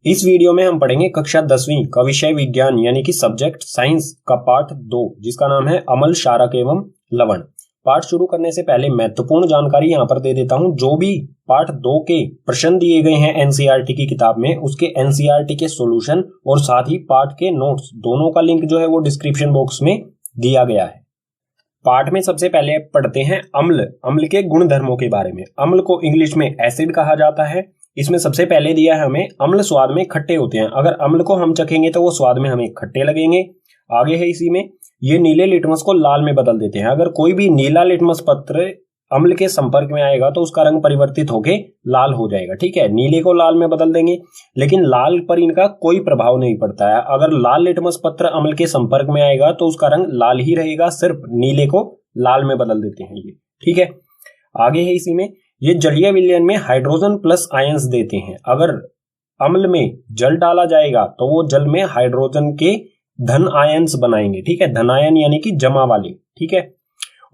इस वीडियो में हम पढ़ेंगे कक्षा 10वीं का विषय विज्ञान यानी कि सब्जेक्ट साइंस का पार्ट 2 जिसका नाम है अम्ल, क्षारक एवं लवण। पाठ शुरू करने से पहले महत्वपूर्ण जानकारी यहां पर दे देता हूं। जो भी पार्ट 2 के प्रश्न दिए गए हैं एनसीईआरटी की किताब में, उसके एनसीईआरटी के सॉल्यूशन और साथ ही पाठ के नोट्स दोनों का लिंक जो है वो डिस्क्रिप्शन बॉक्स में दिया गया है। पाठ में सबसे पहले पढ़ते हैं अम्ल के गुण धर्मों के बारे में। अम्ल को इंग्लिश में एसिड कहा जाता है। इसमें सबसे पहले दिया है हमें अम्ल स्वाद में खट्टे होते हैं। अगर अम्ल को हम चखेंगे तो वो स्वाद में हमें खट्टे लगेंगे। आगे है इसी में ये नीले लिटमस को लाल में बदल देते हैं। अगर कोई भी नीला लिटमस पत्र अम्ल के संपर्क में आएगा तो उसका रंग परिवर्तित होकर लाल हो जाएगा। ठीक है, नीले को लाल में बदल देंगे, लेकिन लाल पर इनका कोई प्रभाव नहीं पड़ता है। अगर लाल लिटमस पत्र अम्ल के संपर्क में आएगा तो उसका रंग लाल ही रहेगा, सिर्फ नीले को लाल में बदल देते हैं ये। ठीक है, आगे है इसी में ये जलीय विलयन में हाइड्रोजन प्लस आयंस देते हैं। अगर अम्ल में जल डाला जाएगा तो वो जल में हाइड्रोजन के धन आयंस बनाएंगे। ठीक है, धन आयन यानी कि जमा वाले। ठीक है,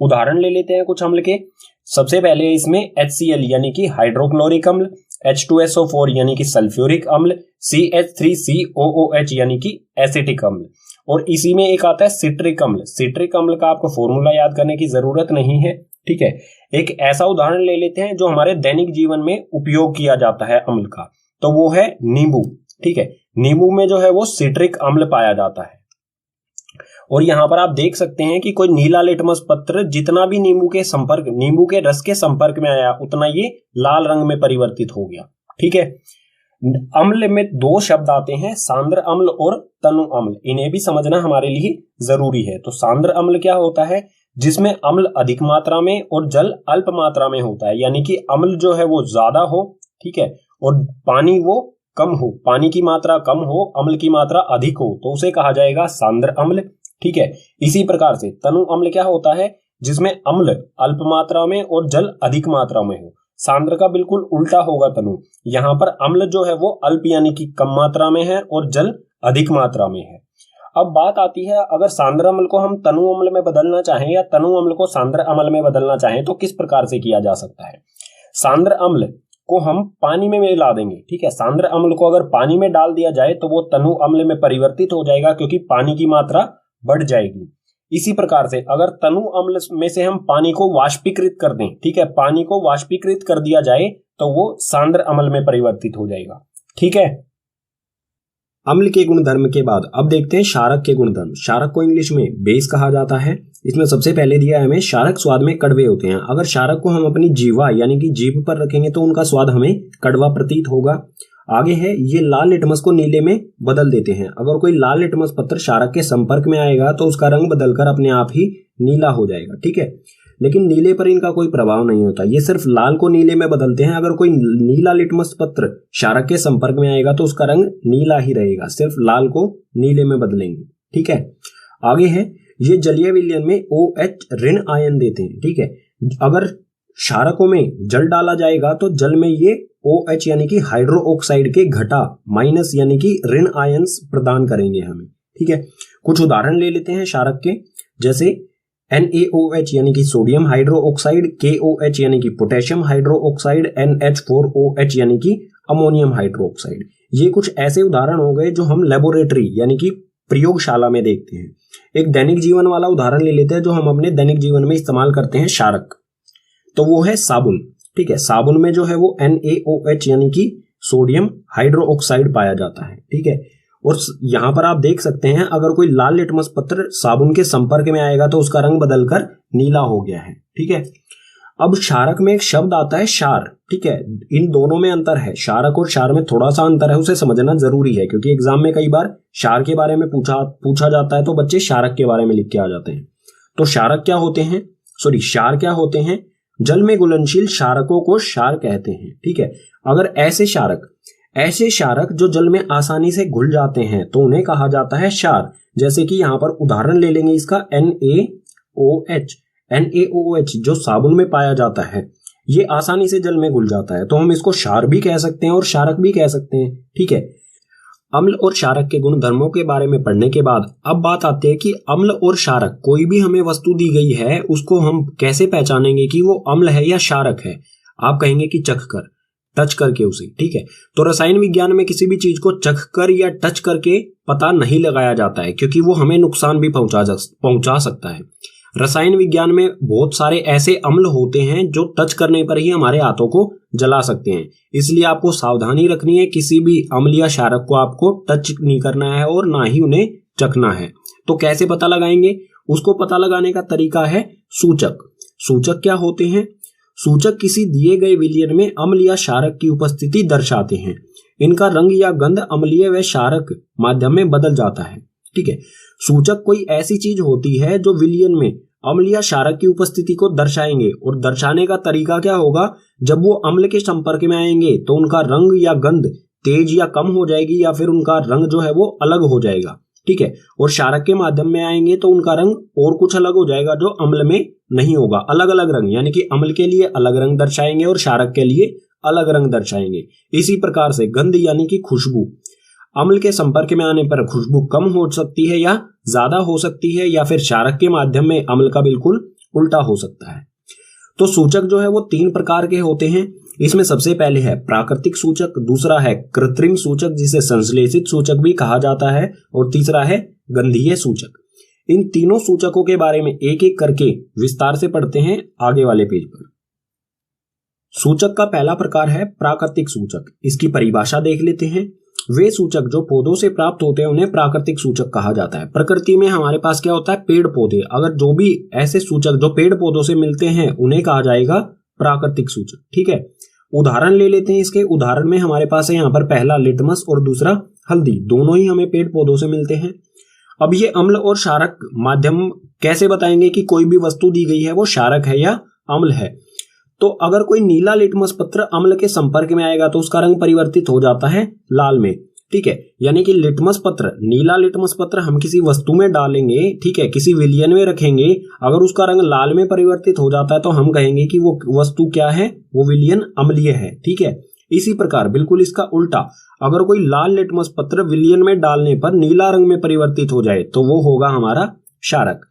उदाहरण ले लेते हैं कुछ अम्ल के। सबसे पहले इसमें HCl यानी कि हाइड्रोक्लोरिक अम्ल, H2SO4 यानी कि सल्फ्यूरिक अम्ल, CH3COOH यानी कि एसिटिक अम्ल, और इसी में एक आता है सिट्रिक अम्ल। सिट्रिक अम्ल का आपको फॉर्मूला याद करने की जरूरत नहीं है। ठीक है, एक ऐसा उदाहरण ले लेते हैं जो हमारे दैनिक जीवन में उपयोग किया जाता है अम्ल का, तो वो है नींबू। ठीक है, नींबू में जो है वो सिट्रिक अम्ल पाया जाता है। और यहां पर आप देख सकते हैं कि कोई नीला लिटमस पत्र जितना भी नींबू के रस के संपर्क में आया उतना ये लाल रंग में परिवर्तित हो गया। ठीक है, अम्ल में दो शब्द आते हैं, सांद्र अम्ल और तनु अम्ल। इन्हें भी समझना हमारे लिए जरूरी है। तो सांद्र अम्ल क्या होता है? जिसमें अम्ल अधिक मात्रा में और जल अल्प मात्रा में होता है, यानी कि अम्ल जो है वो ज्यादा हो, ठीक है, और पानी वो कम हो, पानी की मात्रा कम हो, अम्ल की मात्रा अधिक हो, तो उसे कहा जाएगा सांद्र अम्ल। ठीक है, इसी प्रकार से तनु अम्ल क्या होता है? जिसमें अम्ल अल्प मात्रा में और जल अधिक मात्रा में हो। सांद्र का बिल्कुल उल्टा होगा तनु। यहां पर अम्ल जो है वो अल्प यानी कि कम मात्रा में है और जल अधिक मात्रा में है। अब बात आती है, अगर सांद्र अम्ल को हम तनु अम्ल में बदलना चाहें या तनु अम्ल को सांद्र अम्ल में बदलना चाहें तो किस प्रकार से किया जा सकता है? सांद्र अम्ल को हम पानी में मिला देंगे। ठीक है, सांद्र अम्ल को अगर पानी में डाल दिया जाए तो वो तनु अम्ल में परिवर्तित हो जाएगा, क्योंकि पानी की मात्रा बढ़ जाएगी। इसी प्रकार से अगर तनु अम्ल में से हम पानी को वाष्पीकृत कर दें, ठीक है, पानी को वाष्पीकृत कर दिया जाए तो वो सांद्र अम्ल में परिवर्तित हो जाएगा। ठीक है, अम्ल के गुणधर्म के बाद अब देखते हैं क्षारक के गुणधर्म। क्षारक को इंग्लिश में बेस कहा जाता है। इसमें सबसे पहले दिया है हमें क्षारक स्वाद में कड़वे होते हैं। अगर क्षारक को हम अपनी जीवा यानी कि जीभ पर रखेंगे तो उनका स्वाद हमें कड़वा प्रतीत होगा। आगे है ये लाल लिटमस को नीले में बदल देते हैं। अगर कोई लाल लिटमस पत्र क्षारक के संपर्क में आएगा तो उसका रंग बदलकर अपने आप ही नीला हो जाएगा। ठीक है, लेकिन नीले पर इनका कोई प्रभाव नहीं होता, ये सिर्फ लाल को नीले में बदलते हैं। अगर कोई नीला लिटमस पत्र क्षारक के संपर्क में आएगा तो उसका रंग नीला ही रहेगा, सिर्फ लाल को नीले में बदलेंगे। ठीक है, आगे है ये जलीय विलयन में OH ऋण आयन देते हैं। ठीक है, अगर क्षारकों में जल डाला जाएगा तो जल में ये OH यानी कि हाइड्रो ऑक्साइड के घटा माइनस यानी कि ऋण आयंस प्रदान करेंगे हमें। ठीक है, कुछ उदाहरण ले लेते हैं क्षारक के, जैसे NaOH यानी कि सोडियम हाइड्रो ऑक्साइड, KOH यानी कि पोटेशियम हाइड्रो ऑक्साइड, NH4OH यानी कि अमोनियम हाइड्रो ऑक्साइड। ये कुछ ऐसे उदाहरण हो गए जो हम लेबोरेटरी यानी कि प्रयोगशाला में देखते हैं। एक दैनिक जीवन वाला उदाहरण ले लेते हैं जो हम अपने दैनिक जीवन में इस्तेमाल करते हैं क्षारक, तो वो है साबुन। ठीक है, साबुन में जो है वो NaOH यानी कि सोडियम हाइड्रो ऑक्साइड पाया जाता है। ठीक है, और यहां पर आप देख सकते हैं अगर कोई लाल लिटमस पत्र साबुन के संपर्क में आएगा तो उसका रंग बदलकर नीला हो गया है। ठीक है, अब क्षारक में एक शब्द आता है क्षार। ठीक है, इन दोनों में अंतर है, क्षारक और क्षार में थोड़ा सा अंतर है, उसे समझना जरूरी है, क्योंकि एग्जाम में कई बार क्षार के बारे में पूछा जाता है तो बच्चे क्षारक के बारे में लिख के आ जाते हैं। तो क्षारक क्या होते हैं? क्षार क्या होते हैं? जल में घुलनशील क्षारकों को क्षार कहते हैं। ठीक है, अगर ऐसे क्षारक जो जल में आसानी से घुल जाते हैं तो उन्हें कहा जाता है क्षार। जैसे कि यहां पर उदाहरण ले लेंगे इसका NaOH जो साबुन में पाया जाता है, ये आसानी से जल में घुल जाता है, तो हम इसको क्षार भी कह सकते हैं और क्षारक भी कह सकते हैं। ठीक है, अम्ल और क्षारक के गुण धर्मों के बारे में पढ़ने के बाद अब बात आती है कि अम्ल और क्षारक, कोई भी हमें वस्तु दी गई है उसको हम कैसे पहचानेंगे कि वो अम्ल है या क्षारक है। आप कहेंगे कि चख कर, टच करके उसे, ठीक है। तो रसायन विज्ञान में किसी भी चीज को चख कर या टच करके पता नहीं लगाया जाता है, क्योंकि वो हमें नुकसान भी पहुंचा सकता है। रसायन विज्ञान में बहुत सारे ऐसे अम्ल होते हैं जो टच करने पर ही हमारे हाथों को जला सकते हैं, इसलिए आपको सावधानी रखनी है, किसी भी अम्ल या क्षारक को आपको टच नहीं करना है और ना ही उन्हें चखना है। तो कैसे पता लगाएंगे? उसको पता लगाने का तरीका है सूचक। सूचक क्या होते हैं? सूचक किसी दिए गए विलयन में अम्ल या क्षारक की उपस्थिति दर्शाते हैं। इनका रंग या गंध अम्लीय व क्षारक माध्यम में बदल जाता है, ठीक है। सूचक कोई ऐसी चीज होती है जो विलयन में अम्ल या क्षारक की उपस्थिति को दर्शाएंगे, और दर्शाने का तरीका क्या होगा? जब वो अम्ल के संपर्क में आएंगे तो उनका रंग या गंध तेज या कम हो जाएगी, या फिर उनका रंग जो है वो अलग हो जाएगा, ठीक है। और क्षारक के माध्यम में आएंगे तो उनका रंग और कुछ अलग हो जाएगा जो अम्ल में नहीं होगा। अलग अलग रंग, यानी कि अम्ल के लिए अलग रंग दर्शाएंगे और क्षारक के लिए अलग रंग दर्शाएंगे। इसी प्रकार से गंध यानी कि खुशबू, अम्ल के संपर्क में आने पर खुशबू कम हो सकती है या ज्यादा हो सकती है, या फिर क्षारक के माध्यम में अम्ल का बिल्कुल उल्टा हो सकता है। तो सूचक जो है वो 3 प्रकार के होते हैं। इसमें सबसे पहले है प्राकृतिक सूचक, दूसरा है कृत्रिम सूचक जिसे संश्लेषित सूचक भी कहा जाता है, और तीसरा है गंधीय सूचक। इन तीनों सूचकों के बारे में एक एक करके विस्तार से पढ़ते हैं आगे वाले पेज पर। सूचक का पहला प्रकार है प्राकृतिक सूचक। इसकी परिभाषा देख लेते हैं। वे सूचक जो पौधों से प्राप्त होते हैं उन्हें प्राकृतिक सूचक कहा जाता है। प्रकृति में हमारे पास क्या होता है? पेड़ पौधे। अगर जो भी ऐसे सूचक जो पेड़ पौधों से मिलते हैं उन्हें कहा जाएगा प्राकृतिक सूचक, ठीक है। उदाहरण ले लेते हैं इसके। उदाहरण में हमारे पास है यहाँ पर पहला लिटमस और दूसरा हल्दी, दोनों ही हमें पेड़ पौधों से मिलते हैं। अब ये अम्ल और क्षारक माध्यम कैसे बताएंगे कि कोई भी वस्तु दी गई है वो क्षारक है या अम्ल है? तो अगर कोई नीला लिटमस पत्र अम्ल के संपर्क में आएगा तो उसका रंग परिवर्तित हो जाता है लाल में, ठीक है। यानी कि लिटमस पत्र, नीला लिटमस पत्र हम किसी वस्तु में डालेंगे, ठीक है, किसी विलयन में रखेंगे, अगर उसका रंग लाल में परिवर्तित हो जाता है तो हम कहेंगे कि वो वस्तु क्या है? वो विलयन अम्लीय है, ठीक है। इसी प्रकार बिल्कुल इसका उल्टा, अगर कोई लाल लिटमस पत्र विलयन में डालने पर नीला रंग में परिवर्तित हो जाए तो वो होगा हमारा क्षारक।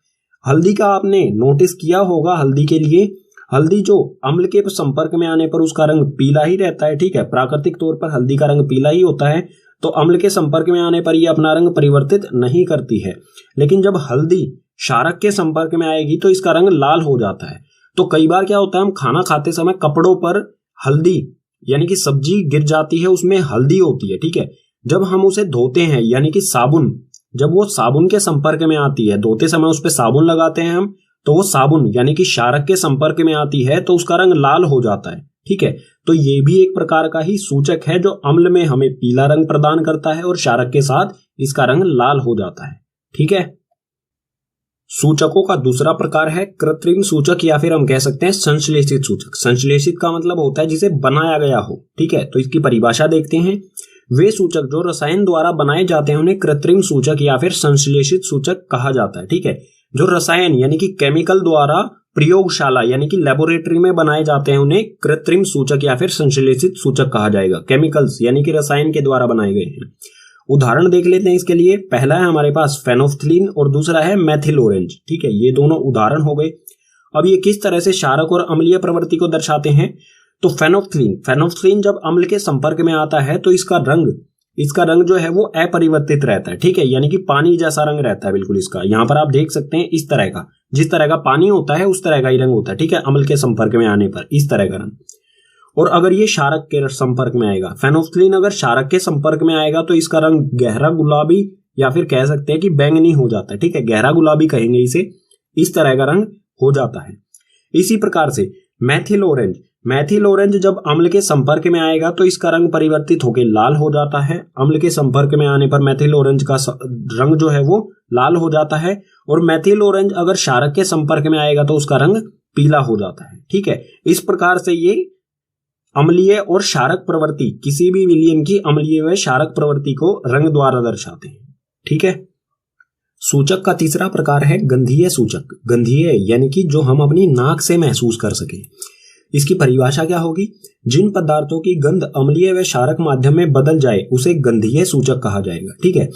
हल्दी का आपने नोटिस किया होगा, हल्दी के लिए, हल्दी जो अम्ल के संपर्क में आने पर उसका रंग पीला ही रहता है, ठीक है। प्राकृतिक तौर पर हल्दी का रंग पीला ही होता है, तो अम्ल के संपर्क में आने पर यह अपना रंग परिवर्तित नहीं करती है। लेकिन जब हल्दी क्षारक के संपर्क में आएगी तो इसका रंग लाल हो जाता है। तो कई बार क्या होता है, हम खाना खाते समय कपड़ों पर हल्दी यानी कि सब्जी गिर जाती है, उसमें हल्दी होती है, ठीक है। जब हम उसे धोते हैं यानी कि साबुन, जब वो साबुन के संपर्क में आती है, धोते समय उस पर साबुन लगाते हैं हम, तो वो साबुन यानी कि क्षारक के संपर्क में आती है तो उसका रंग लाल हो जाता है, ठीक है। तो ये भी एक प्रकार का ही सूचक है जो अम्ल में हमें पीला रंग प्रदान करता है और क्षारक के साथ इसका रंग लाल हो जाता है, ठीक है। सूचकों का दूसरा प्रकार है कृत्रिम सूचक, या फिर हम कह सकते हैं संश्लेषित सूचक। संश्लेषित का मतलब होता है जिसे बनाया गया हो, ठीक है। तो इसकी परिभाषा देखते हैं। वे सूचक जो रसायन द्वारा बनाए जाते हैं उन्हें कृत्रिम सूचक या फिर संश्लेषित सूचक कहा जाता है, ठीक है। जो रसायन यानी कि केमिकल द्वारा प्रयोगशाला यानी कि लेबोरेटरी में बनाए जाते हैं उन्हें कृत्रिम सूचक या फिर संश्लेषित सूचक कहा जाएगा। केमिकल्स यानी कि रसायन के द्वारा बनाए गए हैं। उदाहरण देख लेते हैं इसके लिए। पहला है हमारे पास फेनोफ्थलीन और दूसरा है मेथिल ऑरेंज, ठीक है। ये दोनों उदाहरण हो गए। अब ये किस तरह से क्षारक और अम्लीय प्रवृत्ति को दर्शाते हैं? तो फेनोफ्थलीन जब अम्ल के संपर्क में आता है तो इसका रंग जो है वो अपरिवर्तित रहता है, ठीक है। यानी कि पानी जैसा रंग रहता है बिल्कुल इसका। यहाँ पर आप देख सकते हैं इस तरह का, जिस तरह का पानी होता है उस तरह का ही रंग होता है, ठीक है। अम्ल के संपर्क में आने पर इस तरह का रंग। और अगर ये क्षारक के संपर्क में आएगा, फेनोफ्थलीन अगर क्षारक के संपर्क में आएगा तो इसका रंग गहरा गुलाबी या फिर कह सकते हैं कि बैंगनी हो जाता है, ठीक है। गहरा गुलाबी कहेंगे इसे, इस तरह का रंग हो जाता है। इसी प्रकार से मेथिल ऑरेंज जब अम्ल के संपर्क में आएगा तो इसका रंग परिवर्तित होकर लाल हो जाता है। अम्ल के संपर्क में आने पर मेथिल ऑरेंज का रंग जो है वो लाल हो जाता है। और मेथिल ऑरेंज अगर क्षारक के संपर्क में आएगा तो उसका रंग पीला हो जाता है, ठीक है। इस प्रकार से ये अम्लीय और क्षारक प्रवृत्ति, किसी भी विलयन की अम्लीय व क्षारक प्रवृत्ति को रंग द्वारा दर्शाते हैं, ठीक है। सूचक का तीसरा प्रकार है गंधीय सूचक। गंधीय यानी कि जो हम अपनी नाक से महसूस कर सके। इसकी परिभाषा क्या होगी? जिन पदार्थों की गंध अम्लीय व क्षारक माध्यम में बदल जाए उसे गंधीय सूचक कहा जाएगा, ठीक है।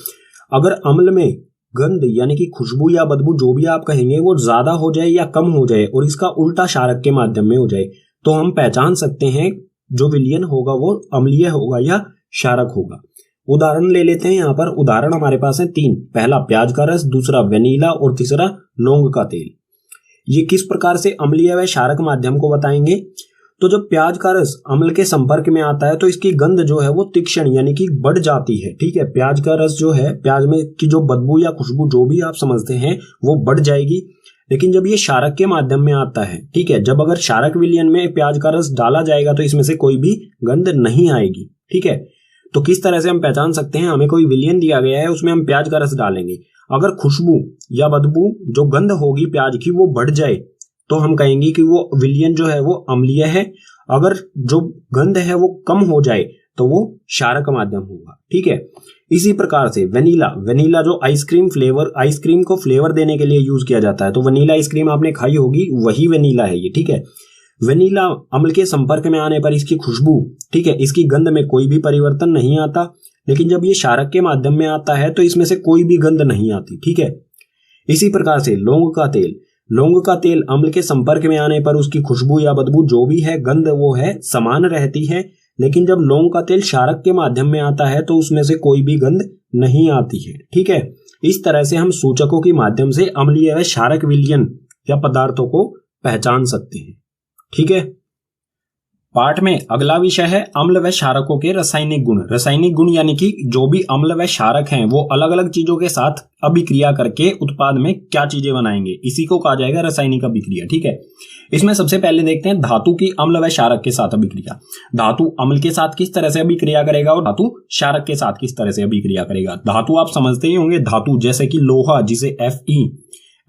अगर अम्ल में गंध यानी कि खुशबू या बदबू जो भी आप कहेंगे वो ज्यादा हो जाए या कम हो जाए और इसका उल्टा क्षारक के माध्यम में हो जाए तो हम पहचान सकते हैं जो विलयन होगा वो अम्लीय होगा या क्षारक होगा। उदाहरण ले लेते हैं। यहाँ पर उदाहरण हमारे पास है 3। पहला प्याज का रस, दूसरा वेनिला और तीसरा लौंग का तेल। ये किस प्रकार से अम्लीय व क्षारक माध्यम को बताएंगे। तो जब प्याज का रस अम्ल के संपर्क में आता है तो इसकी गंध जो है वो तीक्ष्ण यानी कि बढ़ जाती है। ठीक है, प्याज का रस जो है, प्याज में की जो बदबू या खुशबू जो भी आप समझते हैं वो बढ़ जाएगी। लेकिन जब ये क्षारक के माध्यम में आता है, ठीक है, जब अगर क्षारक विलयन में प्याज का रस डाला जाएगा तो इसमें से कोई भी गंध नहीं आएगी। ठीक है, तो किस तरह से हम पहचान सकते हैं। हमें कोई विलयन दिया गया है, उसमें हम प्याज का रस डालेंगे, अगर खुशबू या बदबू जो गंध होगी प्याज की वो बढ़ जाए तो हम कहेंगे कि वो विलयन जो है वो अम्लीय है। अगर जो गंध है वो कम हो जाए तो वो क्षारक माध्यम होगा। ठीक है, इसी प्रकार से वेनिला जो आइसक्रीम को फ्लेवर देने के लिए यूज किया जाता है, तो वेनिला आइसक्रीम आपने खाई होगी, वही वेनिला है ये। ठीक है, वेनिला अम्ल के संपर्क में आने पर इसकी खुशबू, ठीक है, इसकी गंध में कोई भी परिवर्तन नहीं आता। लेकिन जब ये क्षारक के माध्यम में आता है तो इसमें से कोई भी गंध नहीं आती। ठीक है, इसी प्रकार से लौंग का तेल अम्ल के संपर्क में आने पर उसकी खुशबू या बदबू जो भी है, गंध वो है समान रहती है। लेकिन जब लौंग का तेल क्षारक के माध्यम में आता है तो उसमें से कोई भी गंध नहीं आती है। ठीक है, इस तरह से हम सूचकों के माध्यम से अम्लीय व क्षारक विलयन या पदार्थों को पहचान सकते हैं। ठीक है, पाठ में अगला विषय है अम्ल व क्षारकों के रासायनिक गुण। रासायनिक गुण यानी कि जो भी अम्ल व क्षारक हैं वो अलग अलग चीजों के साथ अभिक्रिया करके उत्पाद में क्या चीजें बनाएंगे, इसी को कहा जाएगा रासायनिक अभिक्रिया। ठीक है, इसमें सबसे पहले देखते हैं धातु की अम्ल व क्षारक के साथ अभिक्रिया। धातु अम्ल के साथ किस तरह से अभिक्रिया करेगा और धातु क्षारक के साथ किस तरह से अभिक्रिया करेगा। धातु आप समझते ही होंगे, धातु जैसे कि लोहा जिसे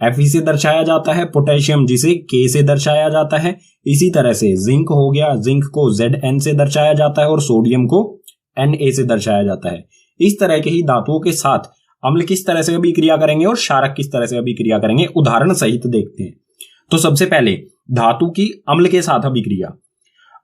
Fe से दर्शाया जाता है, पोटेशियम जिसे K से दर्शाया जाता है। इसी तरह से जिंक हो गया, जिंक को Zn से दर्शाया जाता है और सोडियम को Na से दर्शाया जाता है। इस तरह के ही धातुओं के साथ अम्ल किस तरह से अभिक्रिया करेंगे और क्षारक किस तरह से अभिक्रिया करेंगे, उदाहरण सहित देखते हैं। तो सबसे पहले धातु की अम्ल के साथ अभिक्रिया।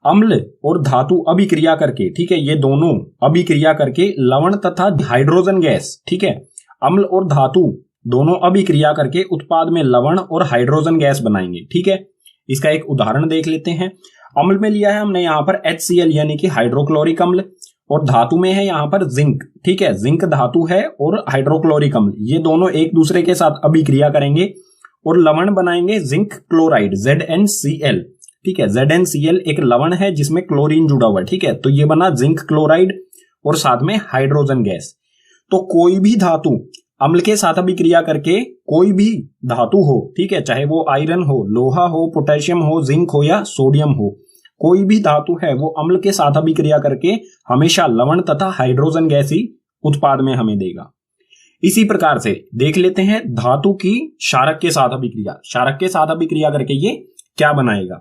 अम्ल और धातु अभिक्रिया करके, ठीक है, ये दोनों अभिक्रिया करके लवण तथा हाइड्रोजन गैस, ठीक है, अम्ल और धातु दोनों अभिक्रिया करके उत्पाद में लवण और हाइड्रोजन गैस बनाएंगे। ठीक है, इसका एक उदाहरण देख लेते हैं। अम्ल में लिया है हमने यहाँ पर HCl यानी कि हाइड्रोक्लोरिक अम्ल, और धातु में है यहाँ पर जिंक। ठीक है, जिंक धातु है और हाइड्रोक्लोरिक अम्ल, ये दोनों एक दूसरे के साथ अभिक्रिया करेंगे और लवण बनाएंगे जिंक क्लोराइड ZnCl। ठीक है, ZnCl एक लवण है जिसमें क्लोरीन जुड़ा हुआ है। ठीक है, तो ये बना जिंक क्लोराइड और साथ में हाइड्रोजन गैस। तो कोई भी धातु अम्ल के साथ अभिक्रिया करके, कोई भी धातु हो, ठीक है, चाहे वो आयरन हो, लोहा हो, पोटेशियम हो, जिंक हो या सोडियम हो, कोई भी धातु है वो अम्ल के साथ अभिक्रिया करके हमेशा लवण तथा हाइड्रोजन गैस ही उत्पाद में हमें देगा। इसी प्रकार से देख लेते हैं धातु की क्षारक के साथ अभिक्रिया। क्षारक के साथ अभिक्रिया करके ये क्या बनाएगा।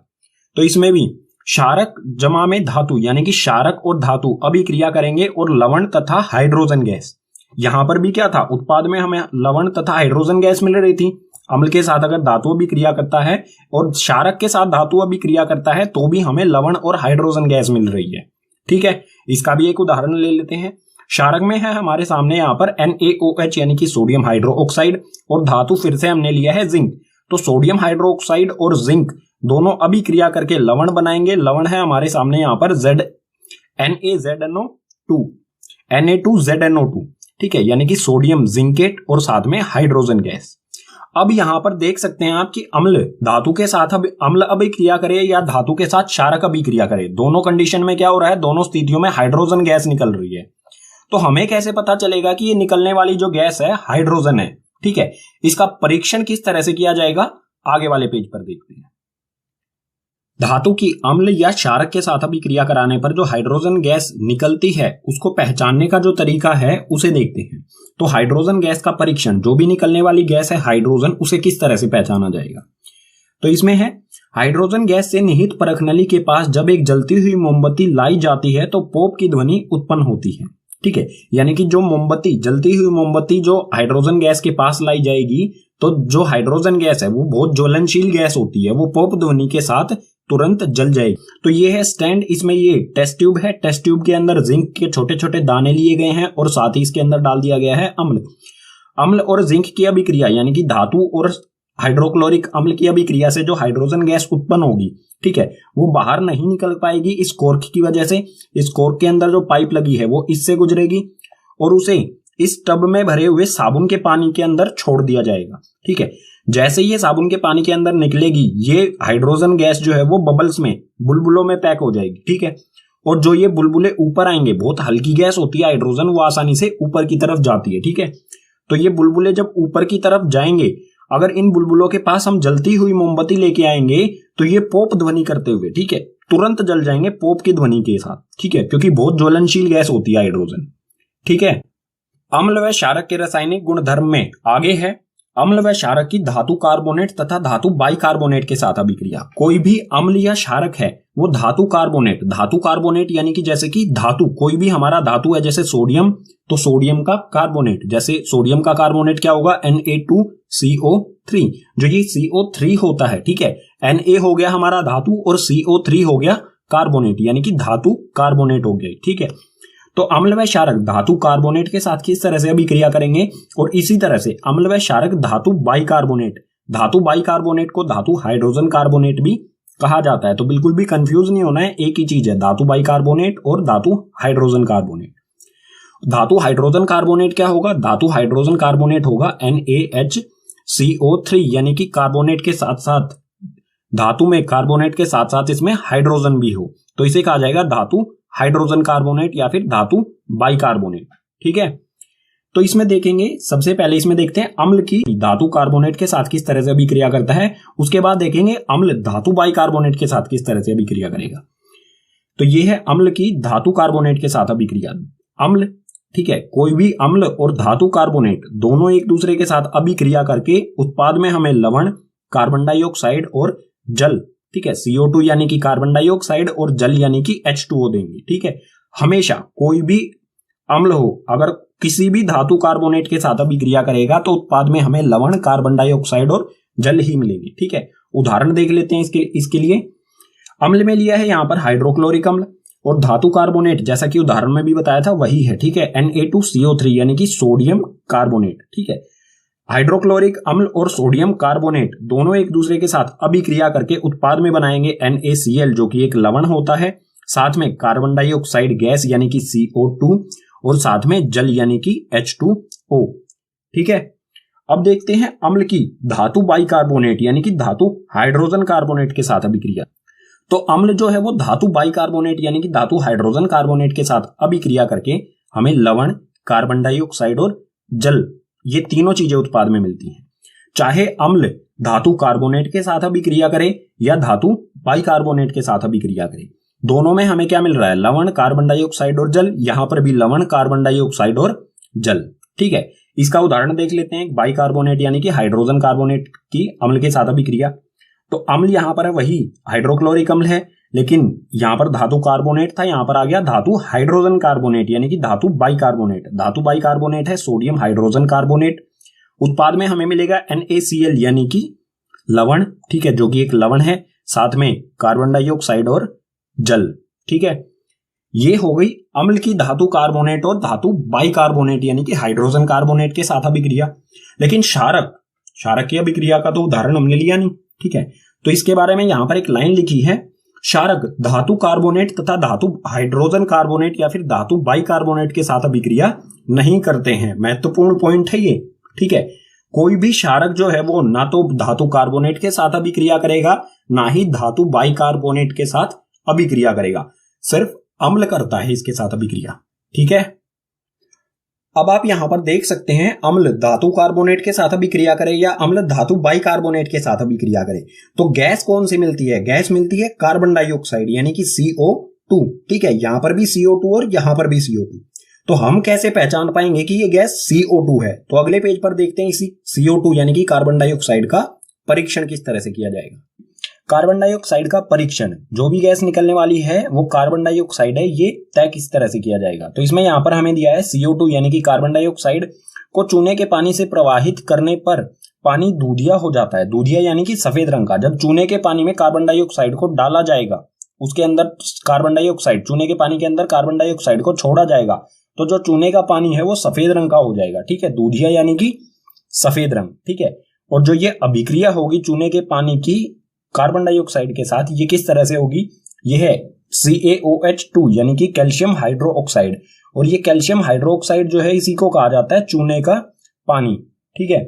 तो इसमें भी क्षारक जमा में धातु यानी कि क्षारक और धातु अभिक्रिया करेंगे और लवण तथा हाइड्रोजन गैस। यहां पर भी क्या था, उत्पाद में हमें लवण तथा हाइड्रोजन गैस मिल रही थी। अम्ल के साथ अगर धातु अभिक्रिया करता है और क्षारक के साथ धातु अभिक्रिया करता है तो भी हमें लवण और हाइड्रोजन गैस मिल रही है। ठीक है, इसका भी एक उदाहरण ले लेते हैं। क्षारक में है हमारे सामने यहाँ पर NaOH यानी कि सोडियम हाइड्रोक्साइड, और धातु फिर से हमने लिया है जिंक। तो सोडियम हाइड्रोक्साइड और जिंक दोनों अभिक्रिया करके लवण बनाएंगे। लवण है हमारे सामने यहाँ पर Na2ZNO2। ठीक है, यानी कि सोडियम जिंकेट और साथ में हाइड्रोजन गैस। अब यहां पर देख सकते हैं आप कि अम्ल धातु के साथ अम्ल अभिक्रिया करे या धातु के साथ क्षारक अभिक्रिया करे, दोनों कंडीशन में क्या हो रहा है, दोनों स्थितियों में हाइड्रोजन गैस निकल रही है। तो हमें कैसे पता चलेगा कि ये निकलने वाली जो गैस है हाइड्रोजन है। ठीक है, इसका परीक्षण किस तरह से किया जाएगा, आगे वाले पेज पर देखते हैं। धातु की अम्ल या क्षारक के साथ अभिक्रिया कराने पर जो हाइड्रोजन गैस निकलती है उसको पहचानने का जो तरीका है उसे देखते हैं। तो हाइड्रोजन गैस का परीक्षण, जो भी निकलने वाली गैस है हाइड्रोजन, उसे किस तरह से पहचाना जाएगा। तो इसमें है हाइड्रोजन गैस से निहित परख नली के पास जब एक जलती हुई मोमबत्ती लाई जाती है तो पोप की ध्वनि उत्पन्न होती है। ठीक है, यानी कि जो मोमबत्ती, जलती हुई मोमबत्ती जो हाइड्रोजन गैस के पास लाई जाएगी तो जो हाइड्रोजन गैस है वो बहुत ज्वलनशील गैस होती है, वो पोप ध्वनि के साथ तुरंत जल जाएगी। तो ये है स्टैंड, इसमें ये टेस्ट ट्यूब है। टेस्ट ट्यूब के अंदर जिंक के छोटे छोटे दाने लिए गए हैं और साथ ही इसके अंदर डाल दिया गया है अम्ल। अम्ल और जिंक की अभिक्रिया यानी कि धातु और हाइड्रोक्लोरिक अम्ल की अभिक्रिया से जो हाइड्रोजन गैस उत्पन्न होगी, ठीक है, वो बाहर नहीं निकल पाएगी इस कॉर्क की वजह से। इस कॉर्क के अंदर जो पाइप लगी है वो इससे गुजरेगी और उसे इस टब में भरे हुए साबुन के पानी के अंदर छोड़ दिया जाएगा, ठीक है। जैसे ये साबुन के पानी के अंदर निकलेगी, ये हाइड्रोजन गैस जो है वो बबल्स में, बुलबुलों में पैक हो जाएगी, ठीक है। और जो ये बुलबुले ऊपर आएंगे, बहुत हल्की गैस होती है हाइड्रोजन, वो आसानी से ऊपर की तरफ जाती है, ठीक है। तो ये बुलबुले जब ऊपर की तरफ जाएंगे, अगर इन बुलबुलों के पास हम जलती हुई मोमबत्ती लेके आएंगे तो ये पोप ध्वनि करते हुए, ठीक है, तुरंत जल जाएंगे पोप की ध्वनि के साथ, ठीक है, क्योंकि बहुत ज्वलनशील गैस होती है हाइड्रोजन, ठीक है। अम्ल व क्षारक के रासायनिक गुणधर्म में आगे है अम्ल व क्षारक की धातु कार्बोनेट तथा धातु बाइकार्बोनेट के साथ अभिक्रिया। कोई भी अम्ल या क्षारक है वो धातु कार्बोनेट यानी कि जैसे कि धातु, कोई भी हमारा धातु है जैसे सोडियम, तो सोडियम का कार्बोनेट, जैसे सोडियम का कार्बोनेट क्या होगा, Na2CO3, जो ये CO3 होता है, ठीक है। Na हो गया हमारा धातु और CO3 हो गया कार्बोनेट, यानी कि धातु कार्बोनेट हो गया, ठीक है। तो अम्ल व क्षारक धातु कार्बोनेट के साथ किस तरह से अभिक्रिया करेंगे, और इसी तरह से अम्ल व क्षारक धातु बाइकार्बोनेट को धातु हाइड्रोजन कार्बोनेट भी कहा जाता है। तो बिल्कुल भी कंफ्यूज नहीं होना है, एक ही चीज है, धातु बाइकार्बोनेट और धातु हाइड्रोजन कार्बोनेट। धातु हाइड्रोजन कार्बोनेट क्या होगा, धातु हाइड्रोजन कार्बोनेट होगा NaHCO3, यानी कि कार्बोनेट के साथ साथ, धातु में कार्बोनेट के साथ साथ इसमें हाइड्रोजन भी हो, तो इसे कहा जाएगा धातु हाइड्रोजन कार्बोनेट या फिर धातु बाइकार्बोनेट, ठीक है। तो इसमें देखेंगे, सबसे पहले इसमें देखते हैं अम्ल की धातु कार्बोनेट के साथ किस तरह से अभिक्रिया करता है, उसके बाद देखेंगे अम्ल धातु बाइकार्बोनेट के साथ किस तरह से अभिक्रिया करेगा। तो ये है अम्ल की धातु कार्बोनेट के साथ अभिक्रिया। अम्ल, ठीक है, कोई भी अम्ल और धातु कार्बोनेट दोनों एक दूसरे के साथ अभिक्रिया करके उत्पाद में हमें लवण, कार्बन डाइऑक्साइड और जल, ठीक है, CO2 यानी कि कार्बन डाइऑक्साइड और जल यानी कि H2O देंगे, ठीक है। हमेशा कोई भी अम्ल हो, अगर किसी भी धातु कार्बोनेट के साथ अभिक्रिया करेगा तो उत्पाद में हमें लवण, कार्बन डाइऑक्साइड और जल ही मिलेंगे, ठीक है। उदाहरण देख लेते हैं इसके लिए। अम्ल में लिया है यहां पर हाइड्रोक्लोरिक अम्ल, और धातु कार्बोनेट जैसा कि उदाहरण में भी बताया था वही है, ठीक है, Na2CO3 यानी कि सोडियम कार्बोनेट, ठीक है। हाइड्रोक्लोरिक अम्ल और सोडियम कार्बोनेट दोनों एक दूसरे के साथ अभिक्रिया करके उत्पाद में बनाएंगे NaCl, जो कि एक लवण होता है, साथ में कार्बन डाइऑक्साइड गैस यानी कि CO2 और साथ में जल यानी कि H2O, ठीक है। अब देखते हैं अम्ल की धातु बाइकार्बोनेट यानी कि धातु हाइड्रोजन कार्बोनेट के साथ अभिक्रिया। तो अम्ल जो है वो धातु बाइकार्बोनेट यानी कि धातु हाइड्रोजन कार्बोनेट के साथ अभिक्रिया करके हमें लवण, कार्बन डाइऑक्साइड और जल, ये तीनों चीजें उत्पाद में मिलती हैं। चाहे अम्ल धातु कार्बोनेट के साथ अभिक्रिया करे या धातु बाइकार्बोनेट के साथ अभिक्रिया करे, दोनों में हमें क्या मिल रहा है, लवण, कार्बन डाइऑक्साइड और जल। यहां पर भी लवण, कार्बन डाइऑक्साइड और जल, ठीक है। इसका उदाहरण देख लेते हैं, बाइकार्बोनेट यानी कि हाइड्रोजन कार्बोनेट की अम्ल के साथ अभिक्रिया। तो अम्ल यहां पर है वही हाइड्रोक्लोरिक अम्ल है, लेकिन यहां पर धातु कार्बोनेट था, यहां पर आ गया धातु हाइड्रोजन कार्बोनेट यानी कि धातु बाइकार्बोनेट। धातु बाइकार्बोनेट है सोडियम हाइड्रोजन कार्बोनेट। उत्पाद में हमें मिलेगा NaCl यानी कि लवण, ठीक है, जो कि एक लवण है, साथ में कार्बन डाइऑक्साइड और जल, ठीक है। ये हो गई अम्ल की धातु कार्बोनेट और धातु बाइकार्बोनेट यानी कि हाइड्रोजन कार्बोनेट के साथ अभिक्रिया। लेकिन क्षारक की अभिक्रिया का तो उदाहरण हमने लिया नहीं, ठीक है। तो इसके बारे में यहां पर एक लाइन लिखी है, क्षारक धातु कार्बोनेट तथा धातु हाइड्रोजन कार्बोनेट या फिर धातु बाइकार्बोनेट के साथ अभिक्रिया नहीं करते हैं। महत्वपूर्ण पॉइंट है ये, ठीक है। कोई भी क्षारक जो है वो ना तो धातु कार्बोनेट के साथ अभिक्रिया करेगा, ना ही धातु बाइकार्बोनेट के साथ अभिक्रिया करेगा, सिर्फ अम्ल करता है इसके साथ अभिक्रिया, ठीक है। अब आप यहां पर देख सकते हैं, अम्ल धातु कार्बोनेट के साथ अभिक्रिया करे या अम्ल धातु बाइकार्बोनेट के साथ अभिक्रिया करे तो गैस कौन सी मिलती है, गैस मिलती है कार्बन डाइऑक्साइड यानी कि CO2, ठीक है। यहां पर भी CO2 और यहां पर भी CO2। तो हम कैसे पहचान पाएंगे कि ये गैस CO2 है, तो अगले पेज पर देखते हैं इसी CO2 यानी कि कार्बन डाइऑक्साइड का परीक्षण किस तरह से किया जाएगा। कार्बन डाइऑक्साइड का परीक्षण, जो भी गैस निकलने वाली है वो कार्बन डाइऑक्साइड है, ये तय किस तरह से किया जाएगा। तो इसमें यहां पर हमें दिया है CO2 यानी कि कार्बन डाइऑक्साइड को चूने के पानी से प्रवाहित करने पर पानी दूधिया हो जाता है। दूधिया यानी कि सफेद रंग का। जब चूने के पानी में कार्बन डाइऑक्साइड को डाला जाएगा, उसके अंदर कार्बन डाइऑक्साइड, चूने के पानी के अंदर कार्बन डाइऑक्साइड को छोड़ा जाएगा, तो जो चूने का पानी है वो सफेद रंग का हो जाएगा, ठीक है। दूधिया यानी कि सफेद रंग, ठीक है। और जो ये अभिक्रिया होगी चूने के पानी की कार्बन डाइऑक्साइड के साथ, ये किस तरह से होगी, ये है CaOH2 यानी कि कैल्शियम हाइड्रो ऑक्साइड। और ये कैल्शियम हाइड्रो ऑक्साइड जो है इसी को कहा जाता है चूने का पानी। ठीक है,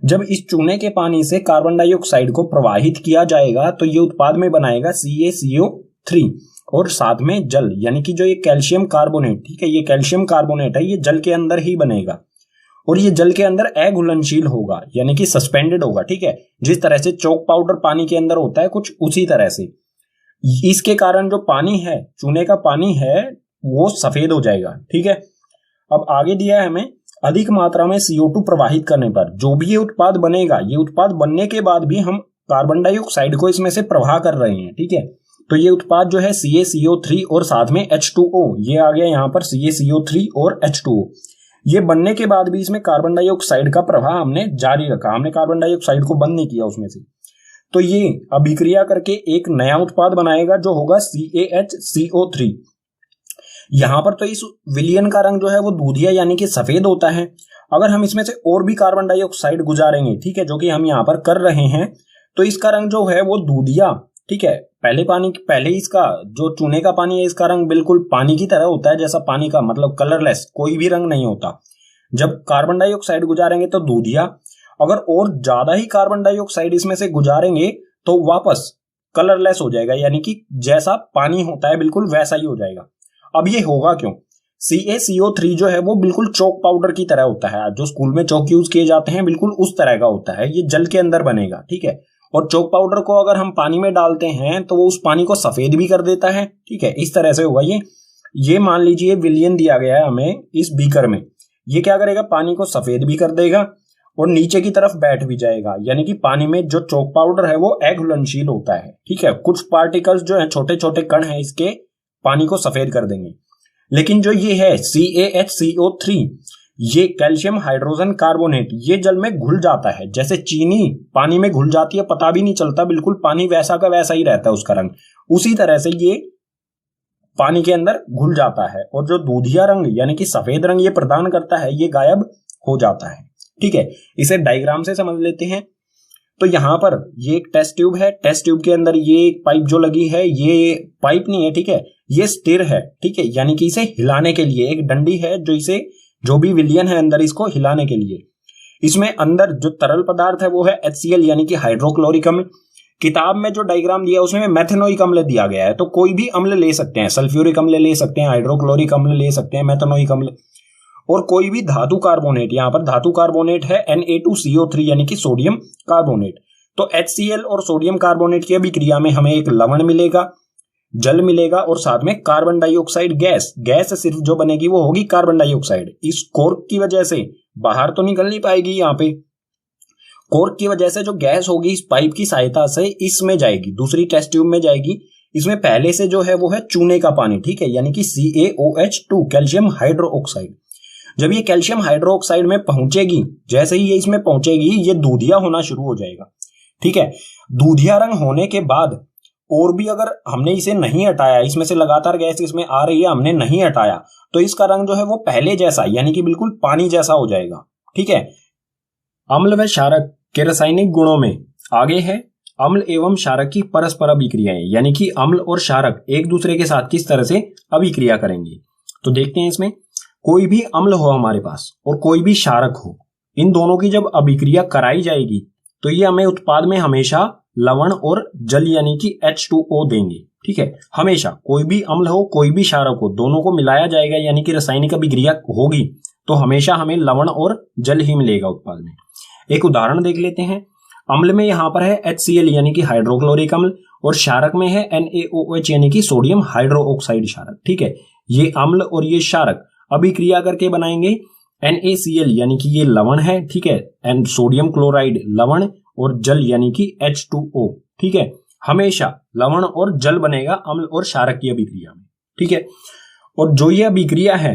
जब इस चूने के पानी से कार्बन डाइऑक्साइड को प्रवाहित किया जाएगा तो ये उत्पाद में बनाएगा CaCO3 और साथ में जल, यानी कि जो ये कैल्शियम कार्बोनेट, ठीक है, ये कैल्शियम कार्बोनेट है, ये जल के अंदर ही बनेगा और ये जल के अंदर अघुलनशील होगा यानी कि सस्पेंडेड होगा। ठीक है, जिस तरह से चौक पाउडर पानी के अंदर होता है कुछ उसी तरह से इसके कारण जो पानी है, चूने का पानी है, वो सफेद हो जाएगा। ठीक है, अब आगे दिया है हमें अधिक मात्रा में CO2 प्रवाहित करने पर जो भी ये उत्पाद बनेगा, ये उत्पाद बनने के बाद भी हम कार्बन डाइऑक्साइड को इसमें से प्रवाह कर रहे हैं। ठीक है, तो ये उत्पाद जो है CaCO3 और साथ में H2O, ये आ गया यहाँ पर CaCO3 और H2O, ये बनने के बाद भी इसमें कार्बन डाइऑक्साइड का प्रवाह हमने जारी रखा, हमने कार्बन डाइऑक्साइड को बंद नहीं किया उसमें से। तो ये अभिक्रिया करके एक नया उत्पाद बनाएगा जो होगा CaHCO3। यहां पर तो इस विलयन का रंग जो है वो दूधिया यानी कि सफेद होता है। अगर हम इसमें से और भी कार्बन डाइऑक्साइड गुजारेंगे, ठीक है, जो कि हम यहाँ पर कर रहे हैं, तो इसका रंग जो है वो दूधिया, ठीक है, पहले इसका जो चूने का पानी है इसका रंग बिल्कुल पानी की तरह होता है, जैसा पानी का मतलब कलरलेस, कोई भी रंग नहीं होता। जब कार्बन डाइऑक्साइड गुजारेंगे तो दूधिया, अगर और ज्यादा ही कार्बन डाइऑक्साइड इसमें से गुजारेंगे तो वापस कलरलेस हो जाएगा, यानी कि जैसा पानी होता है बिल्कुल वैसा ही हो जाएगा। अब ये होगा क्यों? CaCO3 जो है वो बिल्कुल चौक पाउडर की तरह होता है, जो स्कूल में चौक यूज किए जाते हैं बिल्कुल उस तरह का होता है, ये जल के अंदर बनेगा। ठीक है, और चौक पाउडर को अगर हम पानी में डालते हैं तो वो उस पानी को सफेद भी कर देता है। ठीक है, इस तरह से होगा ये मान लीजिए विलयन दिया गया है हमें इस बीकर में, ये क्या करेगा, पानी को सफेद भी कर देगा और नीचे की तरफ बैठ भी जाएगा, यानी कि पानी में जो चौक पाउडर है वो अघुलनशील होता है। ठीक है, कुछ पार्टिकल्स जो है छोटे छोटे कण है इसके पानी को सफेद कर देंगे। लेकिन जो ये है CaHCO3, ये कैल्शियम हाइड्रोजन कार्बोनेट, ये जल में घुल जाता है, जैसे चीनी पानी में घुल जाती है, पता भी नहीं चलता, बिल्कुल पानी वैसा का वैसा ही रहता है उसका रंग, उसी तरह से ये पानी के अंदर घुल जाता है और जो दूधिया रंग यानी कि सफेद रंग ये प्रदान करता है ये गायब हो जाता है। ठीक है, इसे डायग्राम से समझ लेते हैं। तो यहां पर ये एक टेस्ट ट्यूब है, टेस्ट ट्यूब के अंदर ये पाइप जो लगी है, ये पाइप नहीं है, ठीक है, ये स्थिर है। ठीक है, यानी कि इसे हिलाने के लिए एक डंडी है जो इसे, जो भी विलयन है अंदर, इसको हिलाने के लिए। इसमें अंदर जो तरल पदार्थ है वो है HCl यानी कि हाइड्रोक्लोरिक अम्ल। किताब में जो डायग्राम दिया है उसमें मेथेनोइक अम्ल दिया गया है, तो कोई भी अम्ल ले सकते हैं, सल्फ्यूरिक अम्ल ले सकते हैं, हाइड्रोक्लोरिक अम्ल ले सकते हैं, मेथेनोइक अम्ल, और कोई भी धातु कार्बोनेट, यहां पर धातु कार्बोनेट है Na2CO3 यानी कि सोडियम कार्बोनेट। तो HCl और सोडियम कार्बोनेट की अभिक्रिया में हमें एक लवण मिलेगा, जल मिलेगा और साथ में कार्बन डाइऑक्साइड गैस, गैस सिर्फ जो बनेगी वो होगी कार्बन डाइऑक्साइड। इस कोर्क की वजह से बाहर तो निकल नहीं पाएगी, यहाँ पे कोर्क की वजह से जो गैस होगी इस पाइप की सहायता से इसमें जाएगी, दूसरी टेस्ट ट्यूब में जाएगी। इसमें पहले से जो है वो है चूने का पानी, ठीक है, यानी कि CaOH2 कैल्शियम हाइड्रो ऑक्साइड। जब ये कैल्शियम हाइड्रो ऑक्साइड में पहुंचेगी, जैसे ही ये इसमें पहुंचेगी ये दूधिया होना शुरू हो जाएगा। ठीक है, दूधिया रंग होने के बाद और भी अगर हमने इसे नहीं हटाया, इसमें से लगातार गैस इसमें आ रही है, हमने नहीं हटाया, तो इसका रंग जो है वो पहले जैसा यानी कि बिल्कुल पानी जैसा हो जाएगा। ठीक है, अम्ल व क्षारक के रासायनिक गुणों में आगे है अम्ल एवं क्षारक की परस्पर अभिक्रियाएं, यानी कि अम्ल और क्षारक एक दूसरे के साथ किस तरह से अभिक्रिया करेंगे। तो देखते हैं, इसमें कोई भी अम्ल हो हमारे पास और कोई भी क्षारक हो, इन दोनों की जब अभिक्रिया कराई जाएगी तो ये हमें उत्पाद में हमेशा लवण और जल यानी कि H2O देंगे। ठीक है, हमेशा कोई भी अम्ल हो कोई भी क्षारक हो, दोनों को मिलाया जाएगा यानी कि रासायनिक अभिक्रिया होगी तो हमेशा हमें लवण और जल ही मिलेगा उत्पाद में। एक उदाहरण देख लेते हैं। अम्ल में यहाँ पर है HCl यानी कि हाइड्रोक्लोरिक अम्ल और क्षारक में है NaOH यानी कि सोडियम हाइड्रो ऑक्साइड क्षारक। ठीक है, ये अम्ल और ये क्षारक अभिक्रिया करके बनाएंगे NaCl यानी कि ये लवण है। ठीक है, एंड सोडियम क्लोराइड लवण और जल यानी कि H2O। ठीक है, हमेशा लवण और जल बनेगा अम्ल और क्षारक की अभिक्रिया में। ठीक है, और जो ये अभिक्रिया है,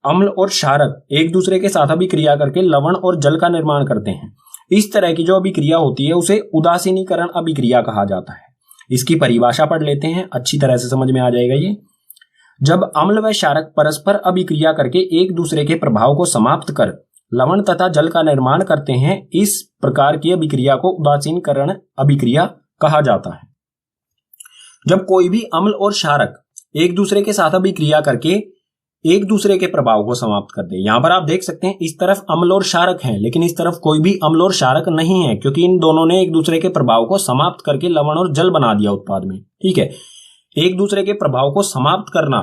अम्ल और क्षारक एक दूसरे के साथ अभिक्रिया करके लवण और जल का निर्माण करते हैं। इस तरह की जो अभिक्रिया होती है उसे उदासीनीकरण अभिक्रिया कहा जाता है। इसकी परिभाषा पढ़ लेते हैं, अच्छी तरह से समझ में आ जाएगा ये। जब अम्ल व क्षारक परस्पर अभिक्रिया करके एक दूसरे के प्रभाव को समाप्त कर लवण तथा जल का निर्माण करते हैं, इस प्रकार की अभिक्रिया को उदासीनीकरण अभिक्रिया कहा जाता है। जब कोई भी अम्ल और क्षारक एक दूसरे के साथ अभिक्रिया करके एक दूसरे के प्रभाव को समाप्त कर दे। यहां पर आप देख सकते हैं इस तरफ अम्ल और क्षारक हैं, लेकिन इस तरफ कोई भी अम्ल और क्षारक नहीं है, क्योंकि इन दोनों ने एक दूसरे के प्रभाव को समाप्त करके लवण और जल बना दिया उत्पाद में। ठीक है, एक दूसरे के प्रभाव को समाप्त करना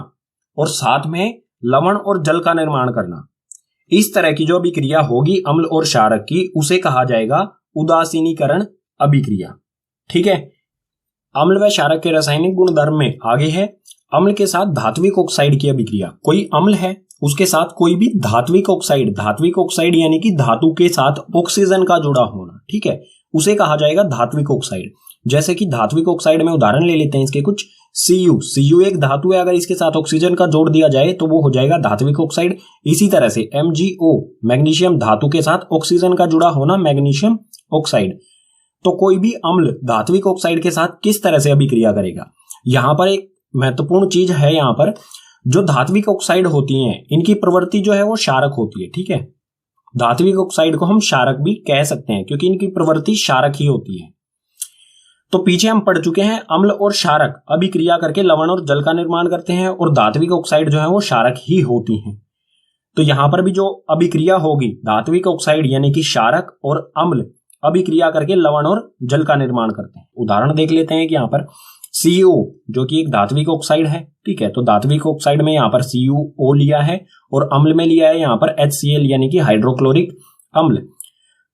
और साथ में लवण और जल का निर्माण करना, इस तरह की जो अभिक्रिया होगी अम्ल और क्षारक की, उसे कहा जाएगा उदासीनीकरण अभिक्रिया। ठीक है, अम्ल व क्षारक के रासायनिक गुणधर्म में आगे है अम्ल के साथ धात्विक ऑक्साइड की अभिक्रिया। कोई अम्ल है, उसके साथ कोई भी धात्विक ऑक्साइड यानी कि धातु के साथ ऑक्सीजन का जुड़ा होना, ठीक है, उसे कहा जाएगा धात्विक ऑक्साइड। जैसे कि धात्विक ऑक्साइड में उदाहरण ले लेते हैं इसके कुछ। Cu एक धातु है, अगर इसके साथ ऑक्सीजन का जोड़ दिया जाए तो वो हो जाएगा धात्विक ऑक्साइड। इसी तरह से MgO मैग्नीशियम धातु के साथ ऑक्सीजन का जुड़ा होना मैग्नीशियम ऑक्साइड। तो कोई भी अम्ल धात्विक ऑक्साइड के साथ किस तरह से अभिक्रिया करेगा, यहां पर एक महत्वपूर्ण चीज है। यहां पर जो धात्विक ऑक्साइड होती हैं, इनकी प्रवृत्ति जो है वो क्षारक होती है। ठीक है, धात्विक ऑक्साइड को हम क्षारक भी कह सकते हैं, क्योंकि इनकी प्रवृत्ति क्षारक ही होती है। तो पीछे हम पढ़ चुके हैं अम्ल और क्षारक अभिक्रिया करके लवण और जल का निर्माण करते हैं, और धात्विक ऑक्साइड जो है वो क्षारक ही होती हैं। तो यहां पर भी जो अभिक्रिया होगी धात्विक ऑक्साइड यानी कि क्षारक और अम्ल अभिक्रिया करके लवण और जल का निर्माण करते हैं। उदाहरण देख लेते हैं कि यहाँ पर CO जो कि एक धात्विक ऑक्साइड है। ठीक है, तो धात्विक ऑक्साइड में यहाँ पर CuO लिया है और अम्ल में लिया है यहाँ पर HCl यानी कि हाइड्रोक्लोरिक अम्ल।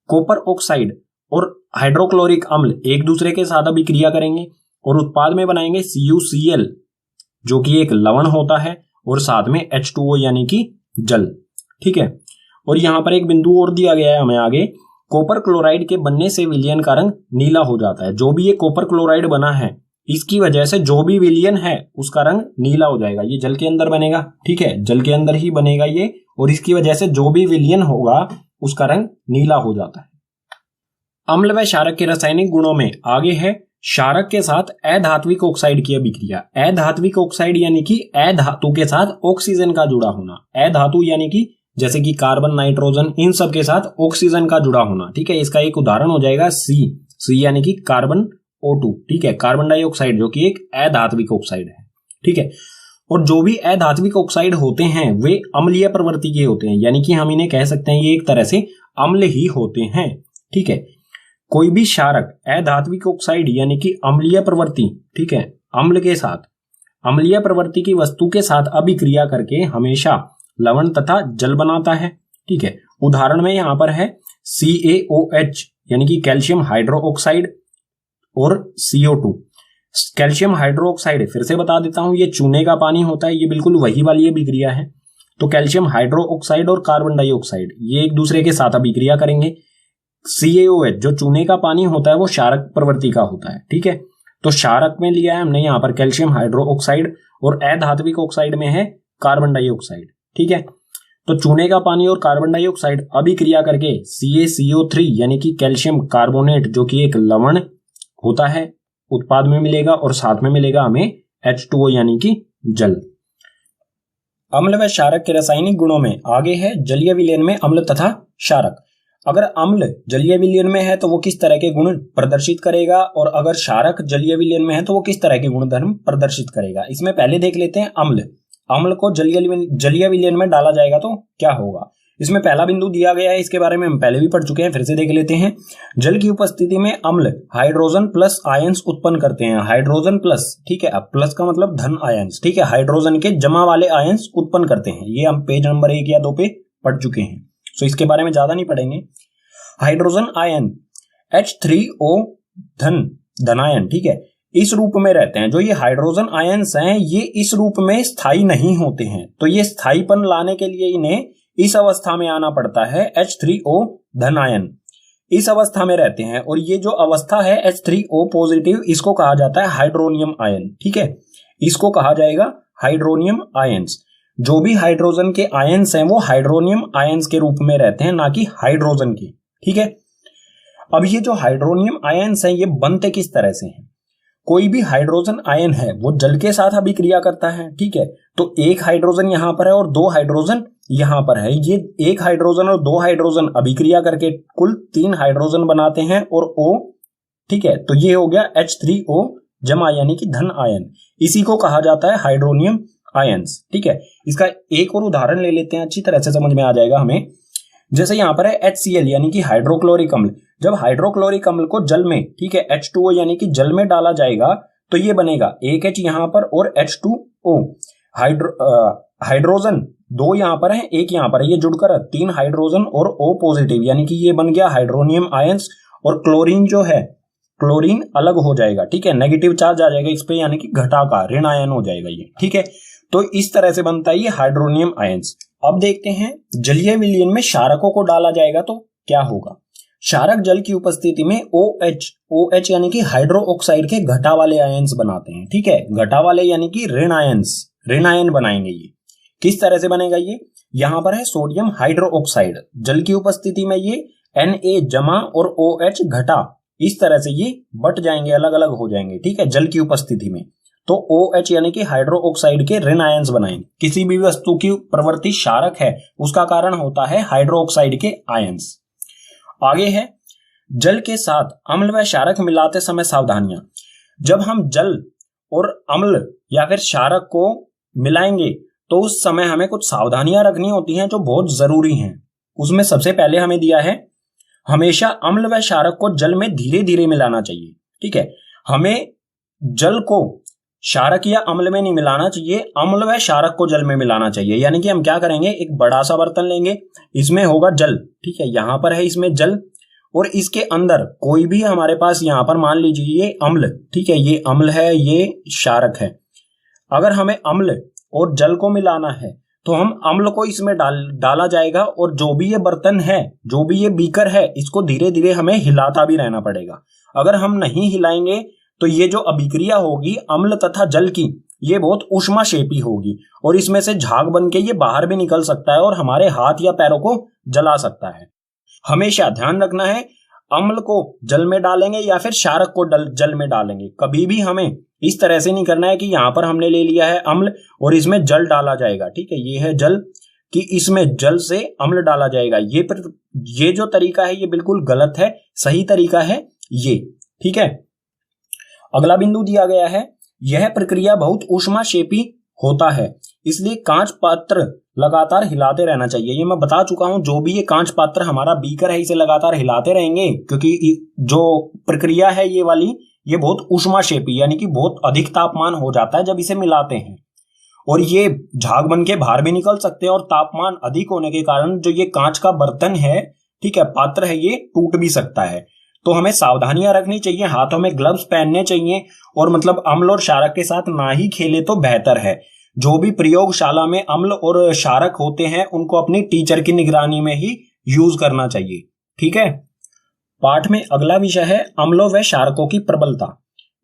कॉपर ऑक्साइड और हाइड्रोक्लोरिक अम्ल एक दूसरे के साथ अभिक्रिया करेंगे और उत्पाद में बनाएंगे CuCl जो कि एक लवण होता है और साथ में H2O यानी कि जल। ठीक है, और यहाँ पर एक बिंदु और दिया गया है हमें आगे, कॉपर क्लोराइड के बनने से विलयन का रंग नीला हो जाता है। जो भी ये कॉपर क्लोराइड बना है, इसकी वजह से जो भी विलयन है उसका रंग नीला हो जाएगा। ये जल के अंदर बनेगा, ठीक है, जल के अंदर ही बनेगा ये, और इसकी वजह से जो भी विलयन होगा उसका रंग नीला हो जाता है। अम्ल व क्षारक के रासायनिक गुणों में आगे है क्षारक के साथ अधात्विक ऑक्साइड की अभिक्रिया। अधात्विक ऑक्साइड यानी कि अधातु के साथ ऑक्सीजन का जुड़ा होना। अधातु यानी कि जैसे कि कार्बन, नाइट्रोजन, इन सब के साथ ऑक्सीजन का जुड़ा होना। ठीक है, इसका एक उदाहरण हो जाएगा सी यानी कि कार्बन O2। ठीक है, कार्बन डाइऑक्साइड जो कि एक अधात्विक ऑक्साइड है। ठीक है, और जो भी अधात्विक ऑक्साइड होते हैं वे अम्लीय प्रवृत्ति के होते हैं, यानी कि हम इन्हें कह सकते हैं ये एक तरह से अम्ल ही होते हैं। ठीक है, कोई भी क्षारक अधात्विक ऑक्साइड यानी कि अम्लीय प्रवृत्ति, ठीक है, अम्ल के साथ अम्लीय प्रवृत्ति की वस्तु के साथ अभिक्रिया करके हमेशा लवण तथा जल बनाता है। ठीक है, उदाहरण में यहां पर है CaOH यानी कि कैल्शियम हाइड्रो ऑक्साइड और CO2। कैल्शियम हाइड्रो ऑक्साइड फिर से बता देता हूं, ये चूने का पानी होता है, ये बिल्कुल वही वाली अभिक्रिया है। तो कैल्शियम हाइड्रो ऑक्साइड और कार्बन डाइऑक्साइड ये एक दूसरे के साथ अभिक्रिया करेंगे। CaOH जो चूने का पानी होता है वो क्षारक प्रवृत्ति का होता है। ठीक है, तो क्षारक में लिया है हमने यहाँ पर कैल्शियम हाइड्रो ऑक्साइड और अधात्विक ऑक्साइड में है कार्बन डाइऑक्साइड। ठीक है, तो चूने का पानी और कार्बन डाइऑक्साइड अभिक्रिया करके CaCO3 यानी कि कैल्शियम कार्बोनेट जो कि एक लवण होता है उत्पाद में मिलेगा, और साथ में मिलेगा हमें H2O यानी कि जल। अम्ल व क्षारक के रासायनिक गुणों में आगे है जलीय विलयन में अम्ल तथा क्षारक। अगर अम्ल जलीय विलयन में है तो वो किस तरह के गुण प्रदर्शित करेगा, और अगर क्षारक जलीय विलयन में है तो वो किस तरह के गुणधर्म प्रदर्शित करेगा। इसमें पहले देख लेते हैं अम्ल। अम्ल को जलीय विलयन में डाला जाएगा तो क्या होगा। इसमें पहला बिंदु दिया गया है, इसके बारे में हम पहले भी पढ़ चुके हैं, फिर से देख लेते हैं। जल की उपस्थिति में अम्ल हाइड्रोजन प्लस आयंस उत्पन्न करते हैं। हाइड्रोजन प्लस, ठीक है, अब प्लस का मतलब धन आयंस। ठीक है, हाइड्रोजन के जमा वाले आयंस उत्पन्न करते हैं। ये हम पेज नंबर 1 या 2 पे पढ़ चुके हैं, तो इसके बारे में ज्यादा नहीं पढ़ेंगे। हाइड्रोजन आयन H3O धनायन, ठीक है, इस रूप में रहते हैं। जो ये हाइड्रोजन आयंस हैं ये इस रूप में स्थायी नहीं होते हैं, तो ये स्थायीपन लाने के लिए इन्हें इस अवस्था में आना पड़ता है। H3O धनायन इस अवस्था में रहते हैं, और ये जो अवस्था है H3O पॉजिटिव, इसको कहा जाता है हाइड्रोनियम आयन। ठीक है, इसको कहा जाएगा हाइड्रोनियम आयंस। जो भी हाइड्रोजन के आयंस हैं वो हाइड्रोनियम आयंस के रूप में रहते हैं, ना कि हाइड्रोजन के। ठीक है, अब ये जो हाइड्रोनियम आयंस हैं ये बनते किस तरह से हैं। कोई भी हाइड्रोजन आयन है वो जल के साथ अभिक्रिया करता है। ठीक है, तो एक हाइड्रोजन यहां पर है और 2 हाइड्रोजन यहां पर है, ये एक हाइड्रोजन और दो हाइड्रोजन अभिक्रिया करके कुल 3 हाइड्रोजन बनाते हैं और O, ठीक है। तो ये हो गया H3O जमा यानी कि धन आयन, इसी को कहा जाता है हाइड्रोनियम आयंस, ठीक है। इसका एक और उदाहरण ले लेते हैं, अच्छी तरह से समझ में आ जाएगा हमें। जैसे यहां पर है HCl यानी कि हाइड्रोक्लोरिक अम्ल, जब हाइड्रोक्लोरिक अम्ल को जल में, ठीक है, H2O यानी कि जल में डाला जाएगा तो ये बनेगा एक H यहां पर और H2O, हाइड्रोजन 2 यहां पर है, एक यहां पर है, ये जुड़कर 3 हाइड्रोजन और O पॉजिटिव यानी कि ये बन गया हाइड्रोनियम आयंस। और क्लोरीन जो है, क्लोरीन अलग हो जाएगा, ठीक है, नेगेटिव चार्ज आ जाएगा इस पे यानी कि घटा का ऋण आयन हो जाएगा ये, ठीक है। तो इस तरह से बनता है ये हाइड्रोनियम आयंस। अब देखते हैं जलीय विलयन में क्षारकों को डाला जाएगा तो क्या होगा। क्षारक जल की उपस्थिति में OH यानी कि हाइड्रो ऑक्साइड के घटा वाले आयंस बनाते हैं, ठीक है, घटा वाले यानी कि ऋण आयन बनाएंगे। ये किस तरह से बनेगा, ये यहां पर है सोडियम हाइड्रो ऑक्साइड, जल की उपस्थिति में ये Na जमा और OH घटा, इस तरह से ये बट जाएंगे, अलग अलग हो जाएंगे, ठीक है, जल की उपस्थिति में। तो OH यानी कि हाइड्रो ऑक्साइड के ऋण आयंस बनाएंगे। किसी भी वस्तु की प्रवृत्ति क्षारक है उसका कारण होता है हाइड्रो ऑक्साइड के आयंस। आगे है जल के साथ अम्ल व क्षारक मिलाते समय सावधानियां। जब हम जल और अम्ल या फिर क्षारक को मिलाएंगे तो उस समय हमें कुछ सावधानियां रखनी होती हैं जो बहुत जरूरी हैं। उसमें सबसे पहले हमें दिया है हमेशा अम्ल व क्षारक को जल में धीरे धीरे मिलाना चाहिए, ठीक है। हमें जल को क्षारक या अम्ल में नहीं मिलाना चाहिए, अम्ल व क्षारक को जल में मिलाना चाहिए। यानी कि हम क्या करेंगे, एक बड़ा सा बर्तन लेंगे, इसमें होगा जल, ठीक है, यहां पर है इसमें जल, और इसके अंदर कोई भी हमारे पास यहां पर मान लीजिए ये अम्ल, ठीक है, ये अम्ल है, ये क्षारक है। अगर हमें अम्ल और जल को मिलाना है तो हम अम्ल को इसमें डाला जाएगा, और जो भी ये बर्तन है, जो भी ये बीकर है, इसको धीरे धीरे हमें हिलाता भी रहना पड़ेगा। अगर हम नहीं हिलाएंगे तो ये जो अभिक्रिया होगी अम्ल तथा जल की, ये बहुत ऊष्माक्षेपी होगी और इसमें से झाग बन के ये बाहर भी निकल सकता है और हमारे हाथ या पैरों को जला सकता है। हमेशा ध्यान रखना है, अम्ल को जल में डालेंगे या फिर क्षारक को जल में डालेंगे, कभी भी हमें इस तरह से नहीं करना है कि यहां पर हमने ले लिया है अम्ल और इसमें जल डाला जाएगा, ठीक है, ये है जल, कि इसमें जल से अम्ल डाला जाएगा। ये जो तरीका है ये बिल्कुल गलत है, सही तरीका है ये, ठीक है। अगला बिंदु दिया गया है, यह प्रक्रिया बहुत ऊष्माक्षेपी होता है, इसलिए कांच पात्र लगातार हिलाते रहना चाहिए। ये मैं बता चुका हूं, जो भी ये कांच पात्र हमारा बीकर है इसे लगातार हिलाते रहेंगे, क्योंकि जो प्रक्रिया है ये वाली, ये बहुत ऊष्माक्षेपी यानी कि बहुत अधिक तापमान हो जाता है जब इसे मिलाते हैं, और ये झाग बन के बाहर भी निकल सकते हैं, और तापमान अधिक होने के कारण जो ये कांच का बर्तन है, ठीक है, पात्र है, ये टूट भी सकता है। तो हमें सावधानियां रखनी चाहिए, हाथों में ग्लव्स पहनने चाहिए, और मतलब अम्ल और क्षारक के साथ ना ही खेले तो बेहतर है। जो भी प्रयोगशाला में अम्ल और क्षारक होते हैं उनको अपनी टीचर की निगरानी में ही यूज करना चाहिए, ठीक है। पाठ में अगला विषय है अम्लों व क्षारकों की प्रबलता।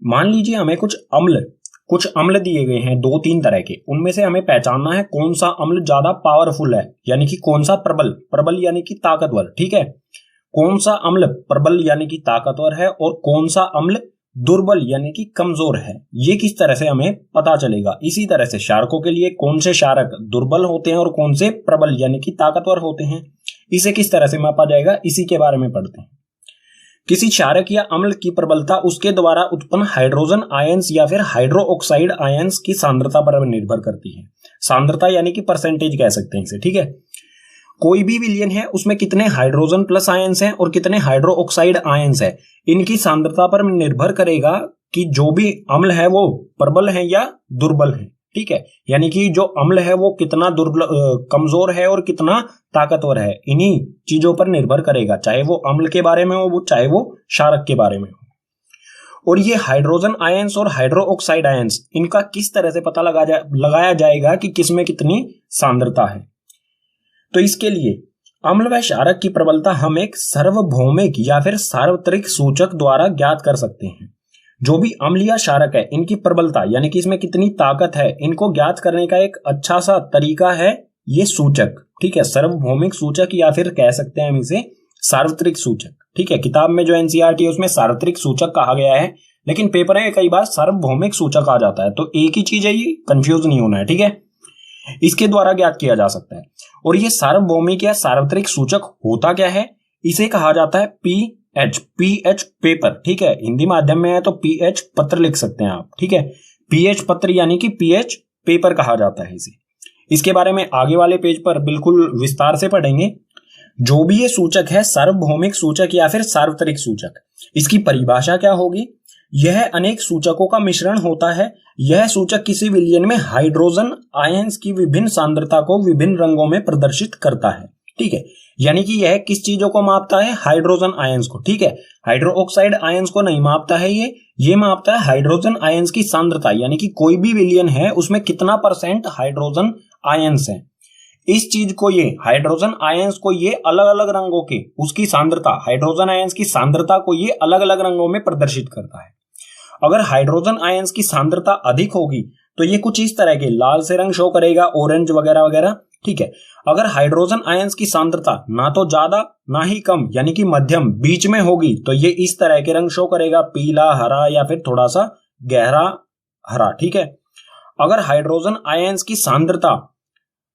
मान लीजिए हमें कुछ अम्ल दिए गए हैं 2-3 तरह के, उनमें से हमें पहचानना है कौन सा अम्ल ज्यादा पावरफुल है, यानी कि कौन सा प्रबल यानी कि ताकतवर, ठीक है, कौन सा अम्ल प्रबल यानी कि ताकतवर है और कौन सा अम्ल दुर्बल यानी कि कमजोर है। ये किस तरह से हमें पता चलेगा। इसी तरह से क्षारकों के लिए कौन से क्षारक दुर्बल होते हैं और कौन से प्रबल यानी कि ताकतवर होते हैं, इसे किस तरह से मापा जाएगा, इसी के बारे में पढ़ते हैं। किसी क्षारक या अम्ल की प्रबलता उसके द्वारा उत्पन्न हाइड्रोजन आयंस या फिर हाइड्रो ऑक्साइड आयंस की सांद्रता पर निर्भर करती है। सांद्रता यानी कि परसेंटेज कह सकते हैं इसे, ठीक है। कोई भी विलयन है उसमें कितने हाइड्रोजन प्लस आयंस हैं और कितने हाइड्रो ऑक्साइड आयंस है, इनकी सांद्रता पर निर्भर करेगा कि जो भी अम्ल है वो प्रबल है या दुर्बल है, ठीक है। यानी कि जो अम्ल है वो कितना कमजोर है और कितना ताकतवर है, इन्हीं चीजों पर निर्भर करेगा, चाहे वो अम्ल के बारे में हो चाहे वो क्षारक के बारे में हो। और ये हाइड्रोजन आयंस और हाइड्रो ऑक्साइड आयंस, इनका किस तरह से पता लगाया जाएगा कि किसमें कितनी सांद्रता है। तो इसके लिए अम्ल व क्षारक की प्रबलता हम एक सार्वभौमिक या फिर सार्वत्रिक सूचक द्वारा ज्ञात कर सकते हैं। जो भी अम्ल या क्षारक है इनकी प्रबलता यानी कि इसमें कितनी ताकत है, इनको ज्ञात करने का एक अच्छा सा तरीका है ये सूचक, ठीक है, सार्वभौमिक सूचक या फिर कह सकते हैं हम इसे सार्वत्रिक सूचक, ठीक है। किताब में जो एनसीईआरटी है उसमें सार्वत्रिक सूचक कहा गया है, लेकिन पेपर में कई बार सार्वभौमिक सूचक आ जाता है, तो एक ही चीज है, ये कंफ्यूज नहीं होना है, ठीक है। इसके द्वारा ज्ञात किया जा सकता है। और ये सार्वभौमिक या सार्वत्रिक सूचक होता क्या है, इसे कहा जाता है पीएच। पीएच पेपर, ठीक है, हिंदी माध्यम में है तो पीएच पत्र लिख सकते हैं आप, ठीक है। पीएच पत्र यानी कि पीएच पेपर कहा जाता है इसे। इसके बारे में आगे वाले पेज पर बिल्कुल विस्तार से पढ़ेंगे। जो भी ये सूचक है, सार्वभौमिक सूचक या फिर सार्वत्रिक सूचक, इसकी परिभाषा क्या होगी? यह अनेक सूचकों का मिश्रण होता है। यह सूचक किसी विलयन में हाइड्रोजन आयंस की विभिन्न सांद्रता को विभिन्न रंगों में प्रदर्शित करता है, ठीक है। यानी कि यह किस चीजों को मापता है? हाइड्रोजन आयंस को, ठीक है। हाइड्रोक्साइड आयंस को नहीं मापता है, ये मापता है हाइड्रोजन आयंस की सांद्रता, यानी कि कोई भी विलयन है उसमें कितना % हाइड्रोजन आयंस है। इस चीज को, ये हाइड्रोजन आयंस को ये अलग अलग रंगों के, उसकी सांद्रता, हाइड्रोजन आयंस की सांद्रता को ये अलग अलग रंगों में प्रदर्शित करता है। अगर हाइड्रोजन आयंस की सांद्रता अधिक होगी तो ये कुछ इस तरह के लाल से रंग शो करेगा, ऑरेंज वगैरह वगैरह, ठीक है। अगर हाइड्रोजन आयंस की सांद्रता ना तो ज्यादा ना ही कम, यानी कि मध्यम बीच में होगी, तो ये इस तरह के रंग शो करेगा, पीला, हरा या फिर थोड़ा सा गहरा हरा, ठीक है। अगर हाइड्रोजन आयंस की सांद्रता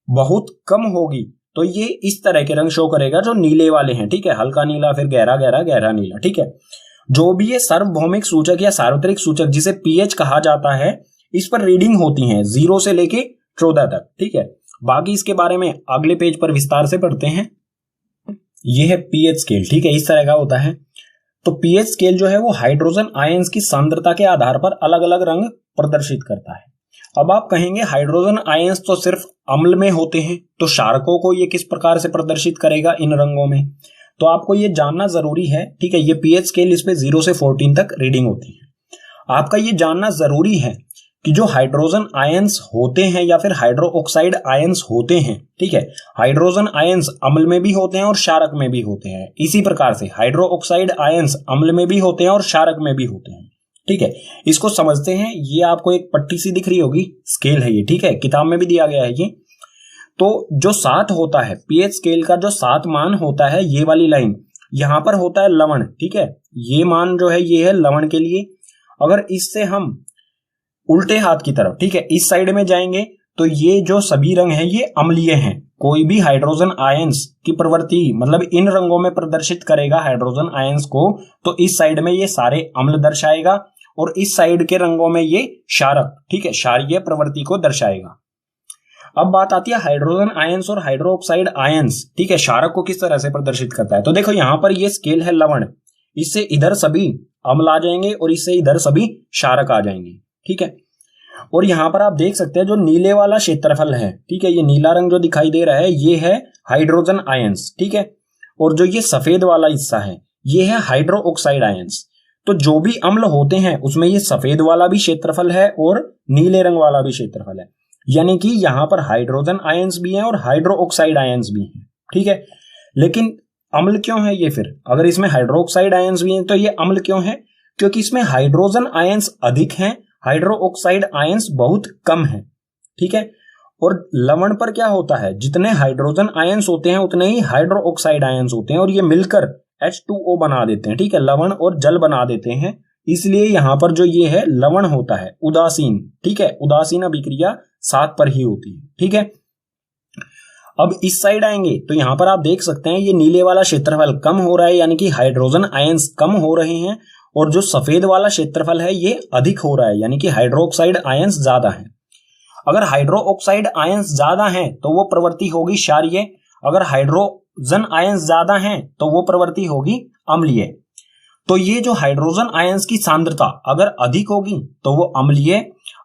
बहुत कम होगी तो ये इस तरह के रंग शो करेगा जो नीले वाले हैं, ठीक है, हल्का नीला, फिर गहरा गहरा गहरा नीला, ठीक है। जो भी ये सार्वभौमिक सूचक या सार्वत्रिक सूचक जिसे पीएच कहा जाता है, इस पर रीडिंग होती है 0 से लेके 14 तक, ठीक है। बाकी इसके बारे में अगले पेज पर विस्तार से पढ़ते हैं। ये है पीएच स्केल, ठीक है, इस तरह का होता है। तो पीएच स्केल जो है वो हाइड्रोजन आयंस की सांद्रता के आधार पर अलग अलग रंग प्रदर्शित करता है। अब आप कहेंगे हाइड्रोजन आयंस तो सिर्फ अम्ल में होते हैं, तो क्षारकों को ये किस प्रकार से प्रदर्शित करेगा इन रंगों में? तो आपको ये जानना जरूरी है, ठीक है। ये पीएच स्केल, इस पे 0 से 14 तक रीडिंग होती है। आपका ये जानना जरूरी है कि जो हाइड्रोजन आयंस होते हैं या फिर हाइड्रोक्साइड आयंस होते हैं, ठीक है, हाइड्रोजन आयंस अम्ल में भी होते हैं और क्षारक में भी होते हैं। इसी प्रकार से हाइड्रोक्साइड आयंस अम्ल में भी होते हैं और क्षारक में भी होते हैं, ठीक है। इसको समझते हैं। ये आपको एक पट्टी सी दिख रही होगी, स्केल है ये, ठीक है, किताब में भी दिया गया है ये। तो जो 7 होता है, पीएच स्केल का जो 7 मान होता है, ये वाली लाइन यहां पर होता है लवण, ठीक है। ये मान जो है ये है लवण के लिए। अगर इससे हम उल्टे हाथ की तरफ, ठीक है, इस साइड में जाएंगे तो ये जो सभी रंग हैं ये अम्लीय हैं। कोई भी हाइड्रोजन आयंस की प्रवृत्ति, मतलब इन रंगों में प्रदर्शित करेगा हाइड्रोजन आयंस को, तो इस साइड में ये सारे अम्ल दर्शाएगा और इस साइड के रंगों में ये क्षारक, ठीक है, क्षारीय प्रवृत्ति को दर्शाएगा। अब बात आती है हाइड्रोजन आयंस और हाइड्रोक्साइड आयंस, ठीक है, क्षारक को किस तरह से प्रदर्शित करता है। तो देखो यहां पर ये स्केल है लवण, इससे इधर सभी अम्ल आ जाएंगे और इससे इधर सभी क्षारक आ जाएंगे, ठीक है। और यहां पर आप देख सकते हैं जो नीले वाला क्षेत्रफल है, ठीक है, ये नीला रंग जो दिखाई दे रहा है ये है हाइड्रोजन आयंस, ठीक है। और जो ये सफेद वाला हिस्सा है ये है हाइड्रोक्साइड आयंस। तो जो भी अम्ल होते हैं उसमें ये सफेद वाला भी क्षेत्रफल है और नीले रंग वाला भी क्षेत्रफल है, यानी कि यहां पर हाइड्रोजन आयंस भी हैं और हाइड्रोक्साइड आयंस भी हैं, ठीक है। लेकिन अम्ल क्यों है ये? फिर अगर इसमें हाइड्रोक्साइड आयंस भी हैं तो ये अम्ल क्यों है? क्योंकि इसमें हाइड्रोजन आयंस अधिक हैं, हाइड्रोक्साइड आयंस बहुत कम है, ठीक है। और लवण पर क्या होता है, जितने हाइड्रोजन आयंस होते हैं उतने ही हाइड्रोक्साइड आयंस होते हैं और ये मिलकर H2O बना देते हैं, ठीक है, लवण और जल बना देते हैं। इसलिए यहां पर जो ये है लवण होता है उदासीन, ठीक है, उदासीन अभिक्रिया 7 पर ही होती है, ठीक है। अब इस साइड आएंगे तो यहां पर आप देख सकते हैं ये नीले वाला क्षेत्रफल कम हो रहा है, यानी कि हाइड्रोजन आयंस कम हो रहे हैं, और जो सफेद वाला क्षेत्रफल है ये अधिक हो रहा है, यानी कि हाइड्रोक्साइड आयंस ज्यादा है। अगर हाइड्रोक्साइड आयंस ज्यादा हैं तो वो प्रवृत्ति होगी क्षारीय, अगर हाइड्रोजन आयंस ज्यादा हैं तो वो प्रवृत्ति होगी अम्लीय। तो ये जो हाइड्रोजन आयंस की सांद्रता अगर अधिक होगी तो वो अम्लीय,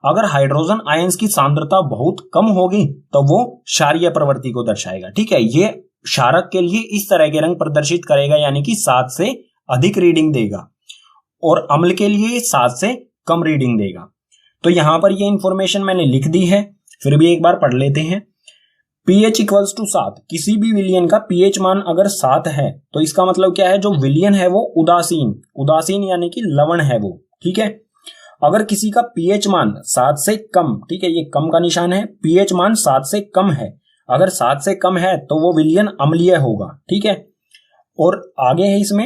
अगर हाइड्रोजन आयंस की सांद्रता बहुत कम होगी तो वो क्षारीय प्रवृत्ति को दर्शाएगा, ठीक है। ये क्षारक के लिए इस तरह के रंग प्रदर्शित करेगा, यानी कि 7 से अधिक रीडिंग देगा, और अम्ल के लिए 7 से कम रीडिंग देगा। तो यहां पर ये इंफॉर्मेशन मैंने लिख दी है, फिर भी एक बार पढ़ लेते हैं। pH इक्वल्स टू 7, किसी भी विलयन का pH मान अगर 7 है तो इसका मतलब क्या है, जो विलयन है वो उदासीन, उदासीन यानी कि लवण है वो, ठीक है। अगर किसी का pH मान 7 से कम, ठीक है, ये कम का निशान है, pH मान 7 से कम है, अगर 7 से कम है तो वो विलयन अम्लीय होगा, ठीक है। और आगे है इसमें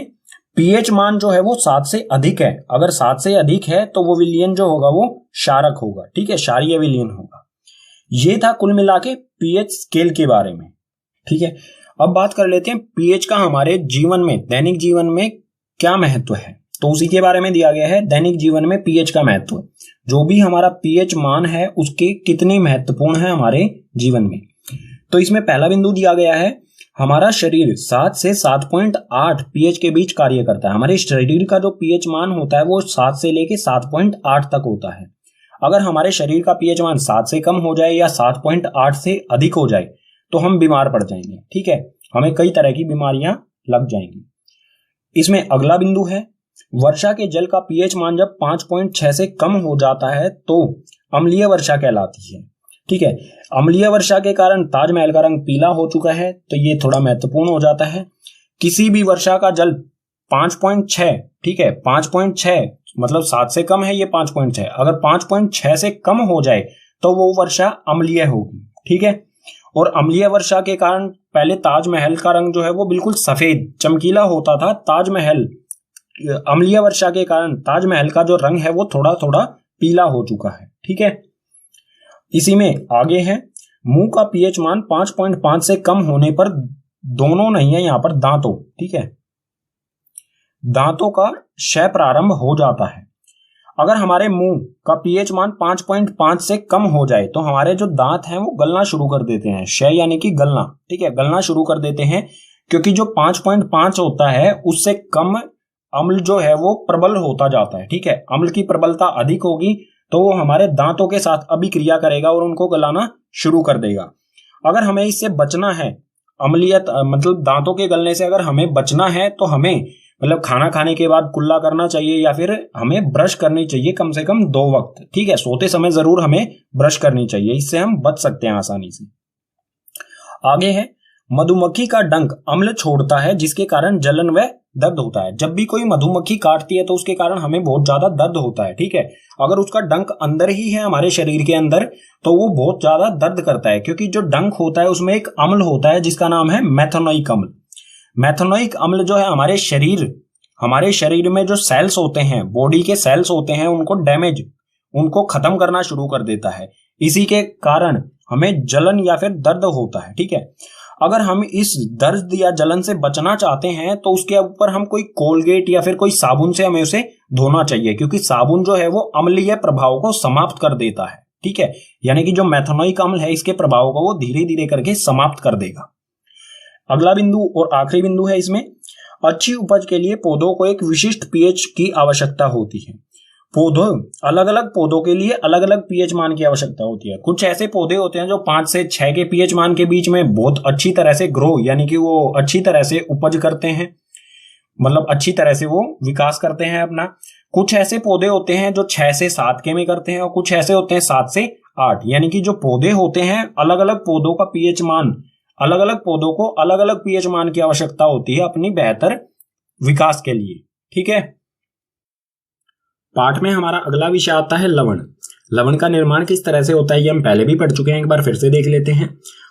pH मान जो है वो 7 से अधिक है, अगर 7 से अधिक है तो वो विलयन जो होगा वो क्षारक होगा, ठीक है, क्षारीय विलयन होगा। ये था कुल मिला के पीएच स्केल के बारे में। ठीक है, अब बात कर लेते हैं पीएच का हमारे जीवन में, दैनिक जीवन में क्या महत्व है। तो उसी के बारे में दिया गया है, दैनिक जीवन में पीएच का महत्व। जो भी हमारा पीएच मान है उसके कितने महत्वपूर्ण है हमारे जीवन में। तो इसमें पहला बिंदु दिया गया है, हमारा शरीर 7 से 7.8 पीएच के बीच कार्य करता है। हमारे शरीर का जो पीएच मान होता है वो 7 से लेके 7.8 तक होता है। अगर हमारे शरीर का पीएच मान 7 से कम हो जाए या 7.8 से अधिक हो जाए तो हम बीमार पड़ जाएंगे। ठीक है, हमें कई तरह की बीमारियां लग जाएंगी। इसमें अगला बिंदु है, वर्षा के जल का पीएच मान जब 5.6 से कम हो जाता है तो अम्लीय वर्षा कहलाती है। ठीक है, अम्लीय वर्षा के कारण ताजमहल का रंग पीला हो चुका है, तो ये थोड़ा महत्वपूर्ण हो जाता है। किसी भी वर्षा का जल 5.6, ठीक है 5.6 मतलब 7 से कम है, ये 5.6, अगर 5.6 से कम हो जाए तो वो वर्षा अम्लीय होगी। ठीक है, और अम्लीय वर्षा के कारण पहले ताजमहल का रंग जो है वो बिल्कुल सफेद चमकीला होता था। ताजमहल, अम्लीय वर्षा के कारण ताजमहल का जो रंग है वो थोड़ा थोड़ा पीला हो चुका है। ठीक है, इसी में आगे है, मुंह का पीएच मान 5.5 से कम होने पर, दोनों नहीं है यहां पर, दांतों, ठीक है, दांतों का क्षय प्रारंभ हो जाता है। अगर हमारे मुंह का पीएच मान 5.5 से कम हो जाए तो हमारे जो दांत हैं वो गलना शुरू कर देते हैं। क्षय यानी कि गलना, ठीक है, गलना शुरू कर देते हैं, क्योंकि जो 5.5 होता है उससे कम अम्ल जो है वो प्रबल होता जाता है। ठीक है, अम्ल की प्रबलता अधिक होगी तो वो हमारे दांतों के साथ अभिक्रिया करेगा और उनको गलाना शुरू कर देगा। अगर हमें इससे बचना है, अम्लीयत मतलब दांतों के गलने से अगर हमें बचना है तो हमें मतलब खाना खाने के बाद कुल्ला करना चाहिए या फिर हमें ब्रश करनी चाहिए कम से कम 2 वक्त। ठीक है, सोते समय जरूर हमें ब्रश करनी चाहिए, इससे हम बच सकते हैं आसानी से। आगे है, मधुमक्खी का डंक अम्ल छोड़ता है जिसके कारण जलन व दर्द होता है। जब भी कोई मधुमक्खी काटती है तो उसके कारण हमें बहुत ज्यादा दर्द होता है। ठीक है, अगर उसका डंक अंदर ही है हमारे शरीर के अंदर तो वो बहुत ज्यादा दर्द करता है, क्योंकि जो डंक होता है उसमें एक अम्ल होता है जिसका नाम है मेथनोइक अम्ल। मेथनोइक अम्ल जो है हमारे शरीर में जो सेल्स होते हैं, बॉडी के सेल्स होते हैं, उनको खत्म करना शुरू कर देता है। इसी के कारण हमें जलन या फिर दर्द होता है। ठीक है, अगर हम इस दर्द या जलन से बचना चाहते हैं तो उसके ऊपर हम कोई कोलगेट या फिर कोई साबुन से हमें उसे धोना चाहिए, क्योंकि साबुन जो है वो अम्लीय प्रभाव को समाप्त कर देता है। ठीक है, यानी कि जो मेथनोइक अम्ल है इसके प्रभाव को वो धीरे धीरे करके समाप्त कर देगा। अगला बिंदु और आखिरी बिंदु है इसमें, अच्छी उपज के लिए पौधों को एक विशिष्ट पीएच की आवश्यकता होती है। अलग अलग पौधों के लिए अलग अलग पीएच मान की आवश्यकता होती है। कुछ ऐसे पौधे होते हैं जो 5 से 6 के पीएच मान के बीच में बहुत अच्छी तरह से ग्रो यानी कि वो अच्छी तरह से उपज करते हैं, मतलब अच्छी तरह से वो विकास करते हैं अपना। कुछ ऐसे पौधे होते हैं जो 6 से 7 के में करते हैं और कुछ ऐसे होते हैं 7 से 8, यानी कि जो पौधे होते हैं अलग अलग पौधों का पीएच मान, अलग अलग पौधों को अलग अलग पीएच मान की आवश्यकता होती है अपनी बेहतर विकास के लिए। ठीक है, पाठ में हमारा अगला विषय आता है लवण। लवण का निर्माण किस तरह से होता है ये हम पहले भी पढ़ चुके हैं, एक बार फिर से देख लेते हैं।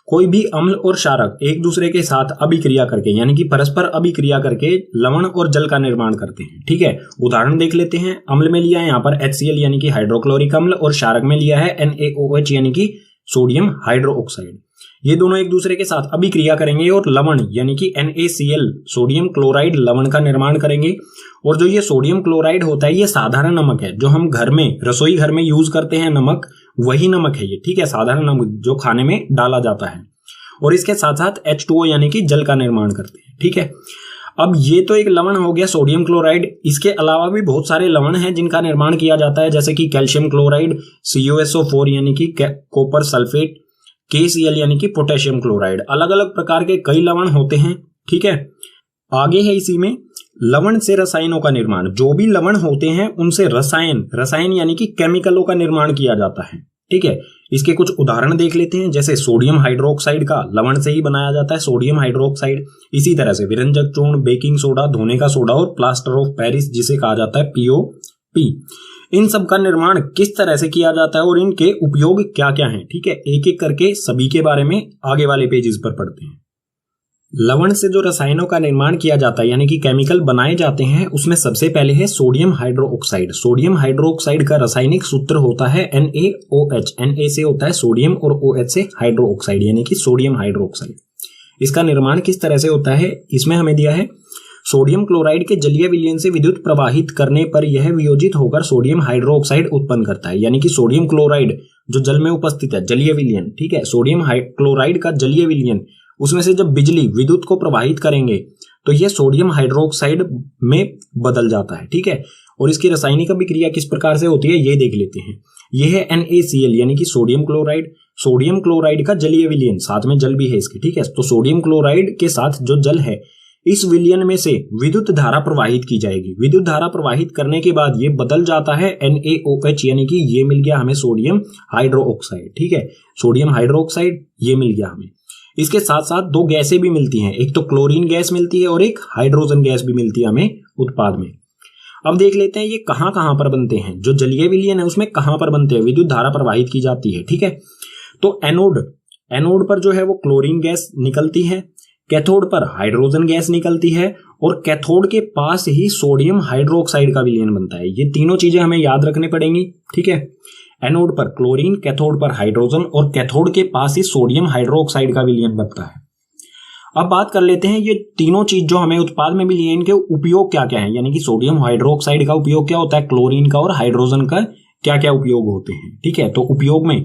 कोई भी अम्ल और क्षारक एक दूसरे के साथ अभिक्रिया करके यानी कि परस्पर अभिक्रिया करके लवण और जल का निर्माण करते हैं। ठीक है, उदाहरण देख लेते हैं। अम्ल में लिया है यहाँ पर HCl यानी कि हाइड्रोक्लोरिक अम्ल, और क्षारक में लिया है NaOH यानी कि सोडियम हाइड्रोक्साइड। ये दोनों एक दूसरे के साथ अभिक्रिया करेंगे और लवण यानी कि NaCl सोडियम क्लोराइड लवण का निर्माण करेंगे। और जो ये सोडियम क्लोराइड होता है ये साधारण नमक है, जो हम घर में रसोई घर में यूज करते हैं नमक, वही नमक है ये। ठीक है, साधारण नमक जो खाने में डाला जाता है, और इसके साथ साथ H2O यानी कि जल का निर्माण करते हैं। ठीक है, अब ये तो एक लवण हो गया सोडियम क्लोराइड। इसके अलावा भी बहुत सारे लवण हैं जिनका निर्माण किया जाता है, जैसे कि कैल्शियम क्लोराइड, CuSO4 यानी कि कॉपर सल्फेट, KCl यानी कि पोटेशियम क्लोराइड। अलग अलग प्रकार के कई लवण होते हैं। ठीक है, आगे है इसी में लवण से रसायनों का निर्माण। जो भी लवण होते हैं उनसे रसायन यानी कि केमिकलों का निर्माण किया जाता है। ठीक है, इसके कुछ उदाहरण देख लेते हैं। जैसे सोडियम हाइड्रोक्साइड का लवण से ही बनाया जाता है, सोडियम हाइड्रोक्साइड। इसी तरह से विरंजक चूर्ण, बेकिंग सोडा, धोने का सोडा और प्लास्टर ऑफ पेरिस जिसे कहा जाता है POP। इन सब का निर्माण किस तरह से किया जाता है और इनके उपयोग क्या क्या हैं। ठीक है, एक एक करके सभी के बारे में आगे वाले पेजेस पर पढ़ते हैं। लवण से जो रसायनों का निर्माण किया जाता है यानी कि केमिकल बनाए जाते हैं, उसमें सबसे पहले है सोडियम हाइड्रोक्साइड। सोडियम हाइड्रोक्साइड का रासायनिक सूत्र होता है NaOH। Na से होता है सोडियम और OH से हाइड्रोक्साइड यानी कि सोडियम हाइड्रोक्साइड। इसका निर्माण किस तरह से होता है, इसमें हमें दिया है सोडियम क्लोराइड के जलीय विलयन से विद्युत प्रवाहित करने पर यह वियोजित होकर सोडियम हाइड्रोक्साइड उत्पन्न करता है। यानी कि सोडियम क्लोराइड जो जल में उपस्थित है, जलीय विलयन, ठीक है, सोडियम क्लोराइड का जलीय विलयन, उसमें से जब बिजली विद्युत को प्रवाहित करेंगे तो यह सोडियम हाइड्रोक्साइड में बदल जाता है, ठीक है। और इसकी रासायनिक अभिक्रिया किस प्रकार से होती है ये देख लेते हैं। यह है NaCl यानी कि सोडियम क्लोराइड। सोडियम क्लोराइड का जलीय विलयन, साथ में जल भी है इसके, ठीक है। तो सोडियम क्लोराइड के साथ जो जल है, इस विलयन में से विद्युत धारा प्रवाहित की जाएगी। विद्युत धारा प्रवाहित करने के बाद ये बदल जाता है NaOH यानी कि ये मिल गया हमें सोडियम हाइड्रोक्साइड, ठीक है। सोडियम हाइड्रोक्साइड ये मिल गया हमें। इसके साथ साथ दो गैसें भी मिलती हैं, एक तो क्लोरीन गैस मिलती है और एक हाइड्रोजन गैस भी मिलती है हमें उत्पाद में। अब देख लेते हैं ये कहां कहां पर बनते हैं। जो जलीय विलयन है उसमें कहां पर बनते हैं, विद्युत धारा प्रवाहित की जाती है, ठीक है। तो एनोड पर जो है वो क्लोरीन गैस निकलती है, कैथोड पर हाइड्रोजन गैस निकलती है और कैथोड के पास ही सोडियम हाइड्रोक्साइड का विलयन बनता है। ये तीनों चीजें हमें याद रखनी पड़ेंगी, ठीक है। एनोड पर क्लोरीन, कैथोड पर हाइड्रोजन और कैथोड के पास ही सोडियम हाइड्रोक्साइड का विलयन बनता है। अब बात कर लेते हैं ये तीनों चीज जो हमें उत्पाद में मिली है, इनके उपयोग क्या क्या है, यानी कि सोडियम हाइड्रोक्साइड का उपयोग क्या होता है, क्लोरीन का और हाइड्रोजन का क्या क्या उपयोग होते हैं, ठीक है। तो उपयोग में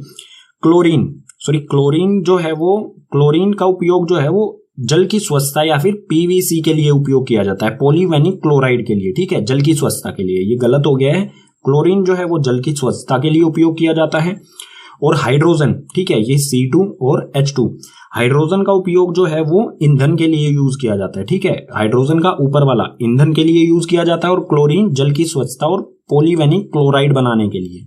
क्लोरीन जो है वो, क्लोरीन का उपयोग जो है वो जल की स्वच्छता या फिर PVC के लिए उपयोग किया जाता है, पॉलीवेनिक क्लोराइड के लिए, ठीक है, जल की स्वच्छता के लिए। ये गलत हो गया है, क्लोरीन जो है वो जल की स्वच्छता के लिए उपयोग किया जाता है। और हाइड्रोजन, ठीक है, ये C2 और H2, हाइड्रोजन का उपयोग जो है वो ईंधन के लिए यूज किया जाता है, ठीक है। हाइड्रोजन का ऊपर वाला ईंधन के लिए यूज किया जाता है और क्लोरीन जल की स्वच्छता और पॉलीवेनिक क्लोराइड बनाने के लिए।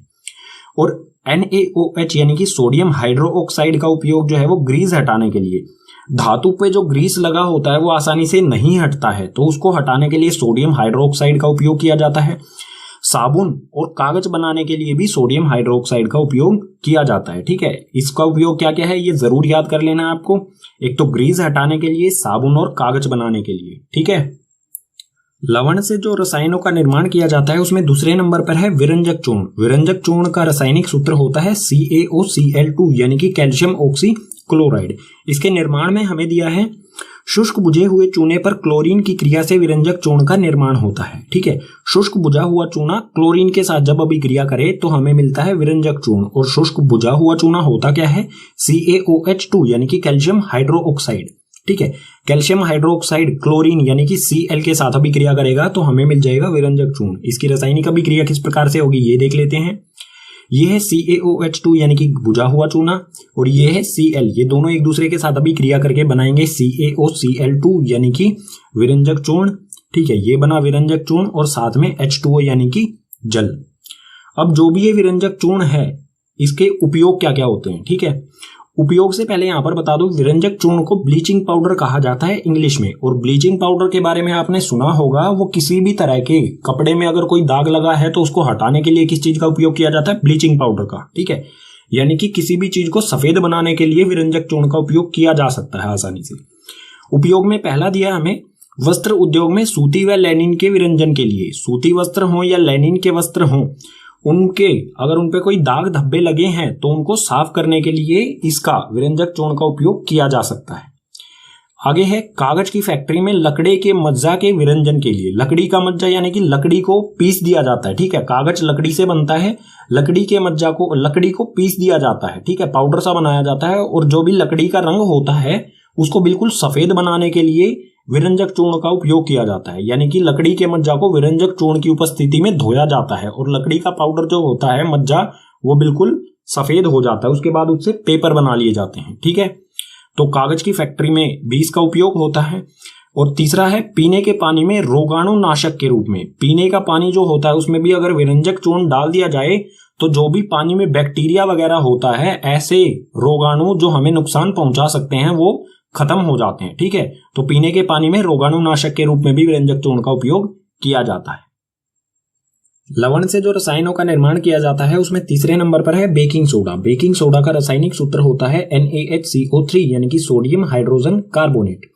और NaOH यानी कि सोडियम हाइड्रोक्साइड का उपयोग जो है वो ग्रीस हटाने के लिए। धातु पे जो ग्रीस लगा होता है वो आसानी से नहीं हटता है, तो उसको हटाने के लिए सोडियम हाइड्रोक्साइड का उपयोग किया जाता है। साबुन और कागज बनाने के लिए भी सोडियम हाइड्रोक्साइड का उपयोग किया जाता है, ठीक है। इसका उपयोग क्या क्या है ये जरूर याद कर लेना है आपको। एक तो ग्रीस हटाने के लिए, साबुन और कागज बनाने के लिए, ठीक है। लवण से जो रसायनों का निर्माण किया जाता है उसमें दूसरे नंबर पर है विरंजक चूर्ण। विरंजक चूर्ण का रासायनिक सूत्र होता है CaOCl2 यानी कि कैल्शियम ऑक्सी क्लोराइड। इसके निर्माण में हमें दिया है शुष्क बुझे हुए चूने पर क्लोरीन की क्रिया से विरंजक चूर्ण का निर्माण होता है, ठीक है। शुष्क बुझा हुआ चूना क्लोरीन के साथ जब अभिक्रिया करे तो हमें मिलता है विरंजक चूर्ण। और शुष्क बुझा हुआ चूना होता क्या है, CaOH2 यानी कि कैल्शियम हाइड्रोक्साइड, ठीक है। कैल्शियम हाइड्रोक्साइड क्लोरीन यानी कि Cl के साथ अभिक्रिया करेगा तो हमें मिल जाएगा विरंजक चूर्ण। इसकी रासायनिक अभिक्रिया किस प्रकार से होगी ये देख लेते हैं। ये है CaOH2 यानी कि बुझा हुआ चूना और ये है Cl, ये दोनों एक दूसरे के साथ अभिक्रिया करके बनाएंगे CaOCl2 यानी कि विरंजक चूर्ण, ठीक है। ये बना विरंजक चूर्ण और साथ में H2O यानी कि जल। अब जो भी ये विरंजक चूर्ण है इसके उपयोग क्या क्या होते हैं, ठीक है। उपयोग से पहले यहां पर बता दूं, विरंजक चूर्ण को ब्लीचिंग पाउडर कहा जाता है इंग्लिश में। और ब्लीचिंग पाउडर के बारे में आपने सुना होगा, वो किसी भी तरह के कपड़े में अगर कोई दाग लगा है तो उसको हटाने के लिए किस चीज का उपयोग किया जाता है, ब्लीचिंग पाउडर का, ठीक है। यानी कि किसी भी चीज को सफेद बनाने के लिए विरंजक चूर्ण का उपयोग किया जा सकता है आसानी से। उपयोग में पहला दिया हमें वस्त्र उद्योग में सूती व लैनिन के विरंजन के लिए। सूती वस्त्र हो या लैनिन के वस्त्र हो, उनके अगर उनपे कोई दाग धब्बे लगे हैं तो उनको साफ करने के लिए इसका विरंजक चूर्ण का उपयोग किया जा सकता है। आगे है कागज की फैक्ट्री में लकड़ी के मज्जा के विरंजन के लिए। लकड़ी का मज्जा यानी कि लकड़ी को पीस दिया जाता है, ठीक है। कागज लकड़ी से बनता है, लकड़ी के मज्जा को, लकड़ी को पीस दिया जाता है, ठीक है, पाउडर सा बनाया जाता है। और जो भी लकड़ी का रंग होता है उसको बिल्कुल सफेद बनाने के लिए विरंजक चूर्ण का उपयोग किया जाता है। यानी कि लकड़ी के मज्जा को विरंजक चूर्ण की उपस्थिति में धोया जाता है और लकड़ी का पाउडर जो होता है मज्जा वो बिल्कुल सफेद हो जाता है। उसके बाद उससे पेपर बना लिए जाते हैं, ठीक है। तो कागज की फैक्ट्री में भी इसका उपयोग होता है। और तीसरा है पीने के पानी में रोगाणुनाशक के रूप में। पीने का पानी जो होता है उसमें भी अगर विरंजक चूर्ण डाल दिया जाए तो जो भी पानी में बैक्टीरिया वगैरह होता है, ऐसे रोगाणु जो हमें नुकसान पहुंचा सकते हैं, वो खत्म हो जाते हैं, ठीक है। तो पीने के पानी में रोगाणुनाशक के रूप में भी विरंजक चूर्ण का उपयोग किया जाता है। लवण से जो रसायनों का निर्माण किया जाता है उसमें तीसरे नंबर पर है बेकिंग सोडा। बेकिंग सोडा का रासायनिक सूत्र होता है NaHCO3 यानी कि सोडियम हाइड्रोजन कार्बोनेट।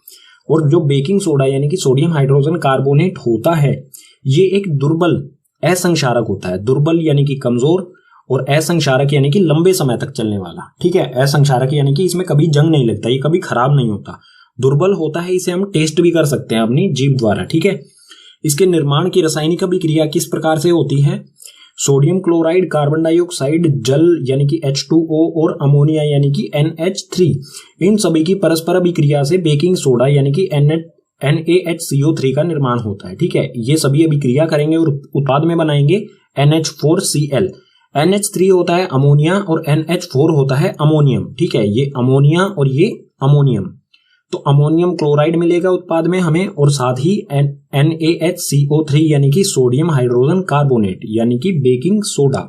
और जो बेकिंग सोडा यानी कि सोडियम हाइड्रोजन कार्बोनेट होता है ये एक दुर्बल असंक्षारक होता है। दुर्बल यानी कि कमजोर और असंक्षारक यानी कि लंबे समय तक चलने वाला। ठीक है, असंक्षारक यानी कि इसमें कभी जंग नहीं लगता, ये कभी खराब नहीं होता। दुर्बल होता है, इसे हम टेस्ट भी कर सकते हैं अपनी जीभ द्वारा। ठीक है, इसके निर्माण की रासायनिक अभिक्रिया किस प्रकार से होती है? सोडियम क्लोराइड, कार्बन डाइऑक्साइड, जल यानी कि H2O और अमोनिया यानी कि NH3, इन सभी की परस्पर अभिक्रिया से बेकिंग सोडा यानी कि NaHCO3 का निर्माण होता है। ठीक है, ये सभी अभिक्रिया करेंगे और उत्पाद में बनाएंगे NH4Cl। NH3 होता है अमोनिया और NH4 होता है अमोनियम। ठीक है, ये अमोनिया और ये अमोनियम, तो अमोनियम क्लोराइड मिलेगा उत्पाद में हमें, और साथ ही NaHCO3 यानी कि सोडियम हाइड्रोजन कार्बोनेट यानी कि बेकिंग सोडा,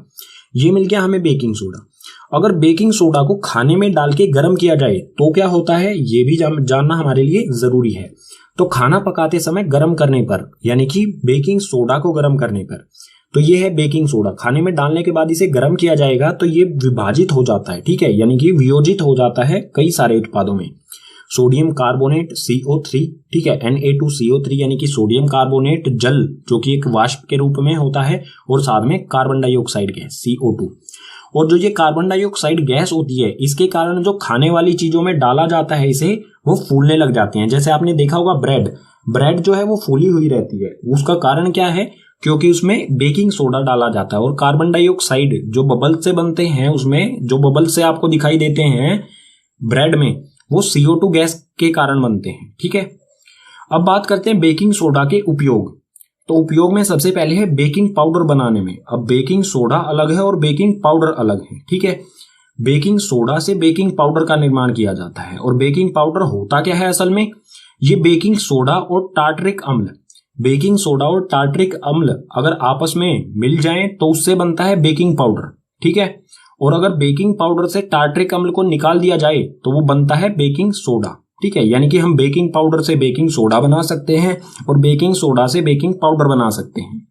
ये मिल गया हमें बेकिंग सोडा। अगर बेकिंग सोडा को खाने में डाल के गर्म किया जाए तो क्या होता है, ये भी जानना हमारे लिए जरूरी है। तो खाना पकाते समय गर्म करने पर यानी कि बेकिंग सोडा को गर्म करने पर, तो ये है बेकिंग सोडा। खाने में डालने के बाद इसे गर्म किया जाएगा तो ये विभाजित हो जाता है। ठीक है, यानी कि वियोजित हो जाता है कई सारे उत्पादों में। सोडियम कार्बोनेट CO3, ठीक है, Na2CO3 यानी कि सोडियम कार्बोनेट जल जो कि एक वाष्प के रूप में होता है, और साथ में कार्बन डाइऑक्साइड गैस CO2। और जो ये कार्बन डाइऑक्साइड गैस होती है इसके कारण जो खाने वाली चीजों में डाला जाता है इसे, वो फूलने लग जाते हैं। जैसे आपने देखा होगा ब्रेड जो है वो फूली हुई रहती है, उसका कारण क्या है? क्योंकि उसमें बेकिंग सोडा डाला जाता है। और कार्बन डाइऑक्साइड जो बबल से बनते हैं, उसमें जो बबल से आपको दिखाई देते हैं ब्रेड में, वो CO2 गैस के कारण बनते हैं। ठीक है, अब बात करते हैं बेकिंग सोडा के उपयोग। तो उपयोग में सबसे पहले है बेकिंग पाउडर बनाने में। अब बेकिंग सोडा अलग है और बेकिंग पाउडर अलग है। ठीक है, बेकिंग सोडा से बेकिंग पाउडर का निर्माण किया जाता है। और बेकिंग पाउडर होता क्या है असल में? ये बेकिंग सोडा और टार्टरिक अम्ल, बेकिंग सोडा और टार्टरिक अम्ल अगर आपस में मिल जाएं तो उससे बनता है बेकिंग पाउडर। ठीक है, और अगर बेकिंग पाउडर से टार्टरिक अम्ल को निकाल दिया जाए तो वो बनता है बेकिंग सोडा। ठीक है, यानी कि हम बेकिंग पाउडर से बेकिंग सोडा बना सकते हैं और बेकिंग सोडा से बेकिंग पाउडर बना सकते हैं।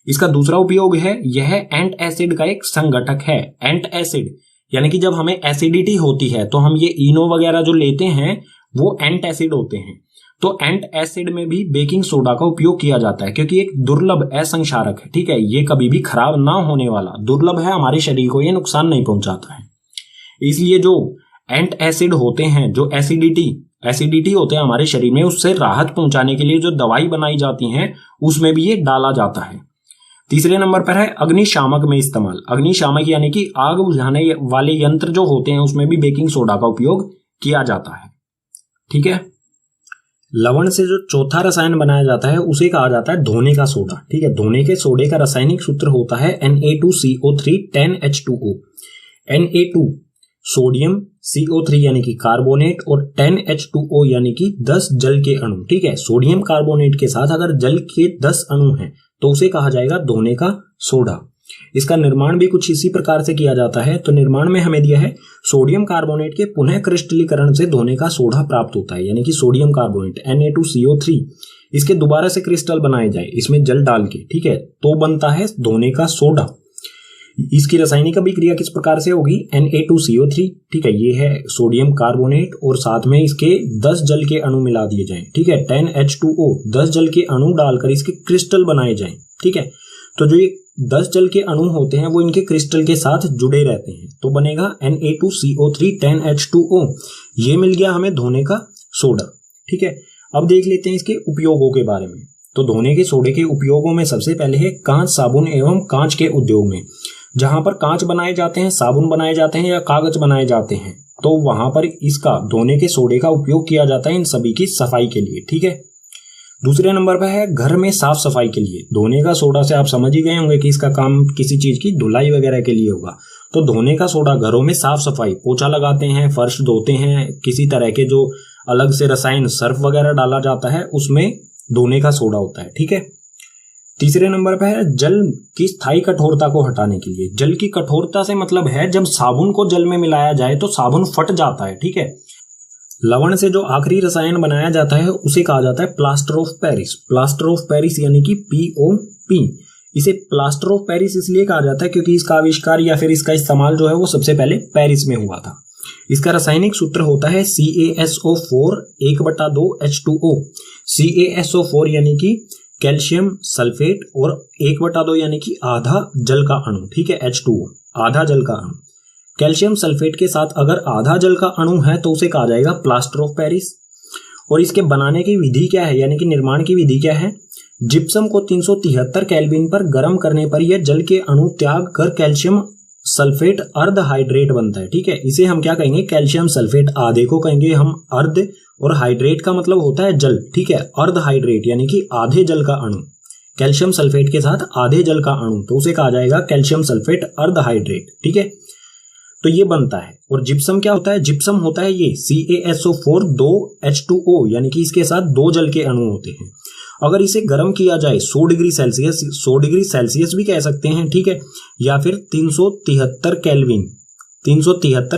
इसका दूसरा उपयोग है, यह एंट एसिड का एक संघटक है। एंट एसिड यानी कि जब हमें एसिडिटी होती है तो हम ये इनो वगैरह जो लेते हैं वो एंट एसिड होते हैं। तो एंट एसिड में भी बेकिंग सोडा का उपयोग किया जाता है, क्योंकि एक दुर्लभ असंक्षारक है। ठीक है, ये कभी भी खराब ना होने वाला, दुर्लभ है, हमारे शरीर को ये नुकसान नहीं पहुंचाता है। इसलिए जो एंट एसिड होते हैं, जो एसिडिटी होते हैं हमारे शरीर में, उससे राहत पहुंचाने के लिए जो दवाई बनाई जाती है उसमें भी ये डाला जाता है। तीसरे नंबर पर है अग्निशामक में इस्तेमाल। अग्निशामक यानी कि आग बुझाने वाले यंत्र जो होते हैं उसमें भी बेकिंग सोडा का उपयोग किया जाता है। ठीक है, लवण से जो चौथा रसायन बनाया जाता है उसे कहा जाता है धोने का सोडा। ठीक है, धोने के सोडे का रासायनिक सूत्र होता है Na2CO3 10H2O। Na2 sodium, CO3 यानी कि कार्बोनेट और 10H2O यानी कि 10 जल के अणु। ठीक है, सोडियम कार्बोनेट के साथ अगर जल के 10 अणु हैं तो उसे कहा जाएगा धोने का सोडा। इसका निर्माण भी कुछ इसी प्रकार से किया जाता है। तो निर्माण में हमें दिया है सोडियम कार्बोनेट के पुनः क्रिस्टलीकरण से धोने का सोडा प्राप्त होता है, यानी कि सोडियम कार्बोनेट Na2CO3, इसके दोबारा से क्रिस्टल बनाए जाए इसमें जल डाल के। ठीक है, तो बनता है धोने का सोडा। इसकी रासायनिक अभिक्रिया किस प्रकार से होगी? Na2CO3, ठीक है, ये है सोडियम कार्बोनेट और साथ में इसके 10 जल के अणु मिला दिए जाएं। ठीक है, 10H2O 10 जल के अणु डालकर इसके क्रिस्टल बनाए जाएं। ठीक है, तो जो ये 10 जल के अणु होते हैं वो इनके क्रिस्टल के साथ जुड़े रहते हैं, तो बनेगा Na2CO3 10H2O। ये मिल गया हमें धोने का सोडा। ठीक है, अब देख लेते हैं इसके उपयोगों के बारे में। तो धोने के सोडे के उपयोगों में सबसे पहले है कांच, साबुन एवं कांच के उद्योग में। जहां पर कांच बनाए जाते हैं, साबुन बनाए जाते हैं या कागज बनाए जाते हैं, तो वहां पर इसका धोने के सोडे का उपयोग किया जाता है इन सभी की सफाई के लिए। ठीक है, दूसरे नंबर पर है घर में साफ सफाई के लिए। धोने का सोडा से आप समझ ही गए होंगे कि इसका काम किसी चीज की धुलाई वगैरह के लिए होगा। तो धोने का सोडा घरों में साफ सफाई, पोछा लगाते हैं, फर्श धोते हैं, किसी तरह के जो अलग से रसायन सर्फ वगैरह डाला जाता है उसमें धोने का सोडा होता है। ठीक है, तीसरे नंबर पर है जल की स्थायी कठोरता को हटाने के लिए। जल की कठोरता से मतलब है जब साबुन को जल में मिलाया जाए तो साबुन फट जाता है। ठीक है, लवण से जो आखिरी रसायन बनाया जाता है उसे कहा जाता है plaster of Paris. Plaster of Paris यानी कि POP। इसे प्लास्टर ऑफ पेरिस इसलिए कहा जाता है क्योंकि इसका आविष्कार या फिर इसका इस्तेमाल जो है वो सबसे पहले पेरिस में हुआ था। इसका रासायनिक सूत्र होता है CaSO4 1/2 H2O। CaSO4 यानी कि कैल्शियम सल्फेट और 1/2 यानी कि आधा जल का अणु, ठीक है, H2O आधा जल का अणु। कैल्शियम सल्फेट के साथ अगर आधा जल का अणु है तो उसे कहा जाएगा प्लास्टर ऑफ पेरिस। और इसके बनाने की विधि क्या है, यानी कि निर्माण की विधि क्या है? जिप्सम को 373 केल्विन पर गर्म करने पर यह जल के अणु त्याग कर कैल्शियम सल्फेट अर्ध हाइड्रेट बनता है, ठीक है। इसे हम क्या कहेंगे? कैल्शियम सल्फेट, आधे को कहेंगे हम अर्ध, और हाइड्रेट का मतलब होता है जल, ठीक है। अर्ध हाइड्रेट यानी कि आधे जल का अणु, कैल्शियम सल्फेट के साथ आधे जल का अणु, तो उसे कहा जाएगा कैल्शियम सल्फेट अर्ध हाइड्रेट, ठीक है। तो ये बनता है। और जिप्सम क्या होता है? जिप्सम होता है ये CaSO4 2 H2O, यानी कि इसके साथ 2 जल के अणु होते हैं। अगर इसे गर्म किया जाए 100 डिग्री सेल्सियस, 100 डिग्री सेल्सियस भी कह सकते हैं, ठीक है, या फिर 373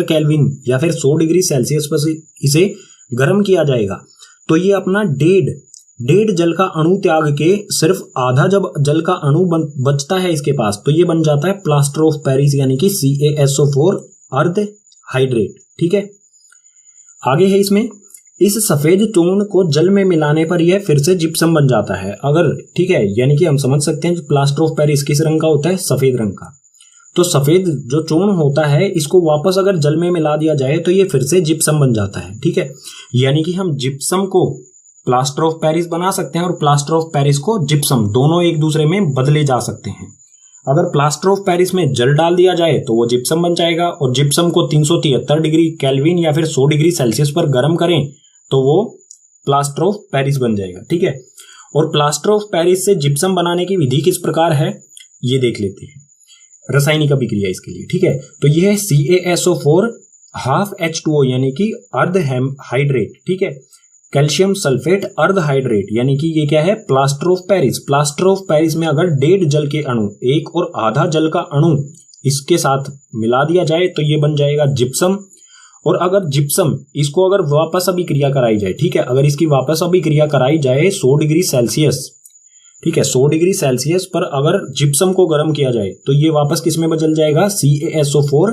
केल्विन या फिर 100 डिग्री सेल्सियस पर इसे गर्म किया जाएगा, तो ये अपना डेढ़ जल का अणु त्याग के सिर्फ आधा जब जल का अणु बचता है इसके पास, तो ये बन जाता है प्लास्टर ऑफ पेरिस, यानी कि CaSO4 अर्ध हाइड्रेट, ठीक है। आगे है इसमें, इस सफेद चूर्ण को जल में मिलाने पर यह फिर से जिप्सम बन जाता है, अगर, ठीक है, यानी कि हम समझ सकते हैं प्लास्टर ऑफ पेरिस किस रंग का होता है? सफेद रंग का। तो सफेद जो चूर्ण होता है इसको वापस अगर जल में मिला दिया जाए तो ये फिर से जिप्सम बन जाता है, ठीक है। यानी कि हम जिप्सम को प्लास्टर ऑफ पेरिस बना सकते हैं और प्लास्टर ऑफ पेरिस को जिप्सम, दोनों एक दूसरे में बदले जा सकते हैं। अगर प्लास्टर ऑफ पेरिस में जल डाल दिया जाए तो वो जिप्सम बन जाएगा, और जिप्सम को 373 डिग्री केल्विन या फिर 100 डिग्री सेल्सियस पर गर्म करें तो वो प्लास्टर ऑफ पेरिस बन जाएगा, ठीक है। और प्लास्टर ऑफ पेरिस से जिप्सम बनाने की विधि किस प्रकार है ये देख लेते हैं, रासायनिक अभिक्रिया इसके लिए, ठीक है। तो यह है CaSO4 हाफ H2O यानी कि अर्ध हाइड्रेट, ठीक है, कैल्शियम सल्फेट अर्ध हाइड्रेट, यानी कि ये क्या है? Plaster of Paris. Plaster of Paris में अगर 1.5 जल के अणु, 1 और आधा जल का अणु इसके साथ मिला दिया जाए तो ये बन जाएगा जिप्सम। और अगर जिप्सम इसको अगर वापस अभिक्रिया कराई जाए, ठीक है, अगर इसकी वापस अभिक्रिया कराई जाए 100 डिग्री सेल्सियस, ठीक है, 100 डिग्री सेल्सियस पर अगर जिप्सम को गर्म किया जाए तो ये वापस किस में बदल जाएगा? CaSO4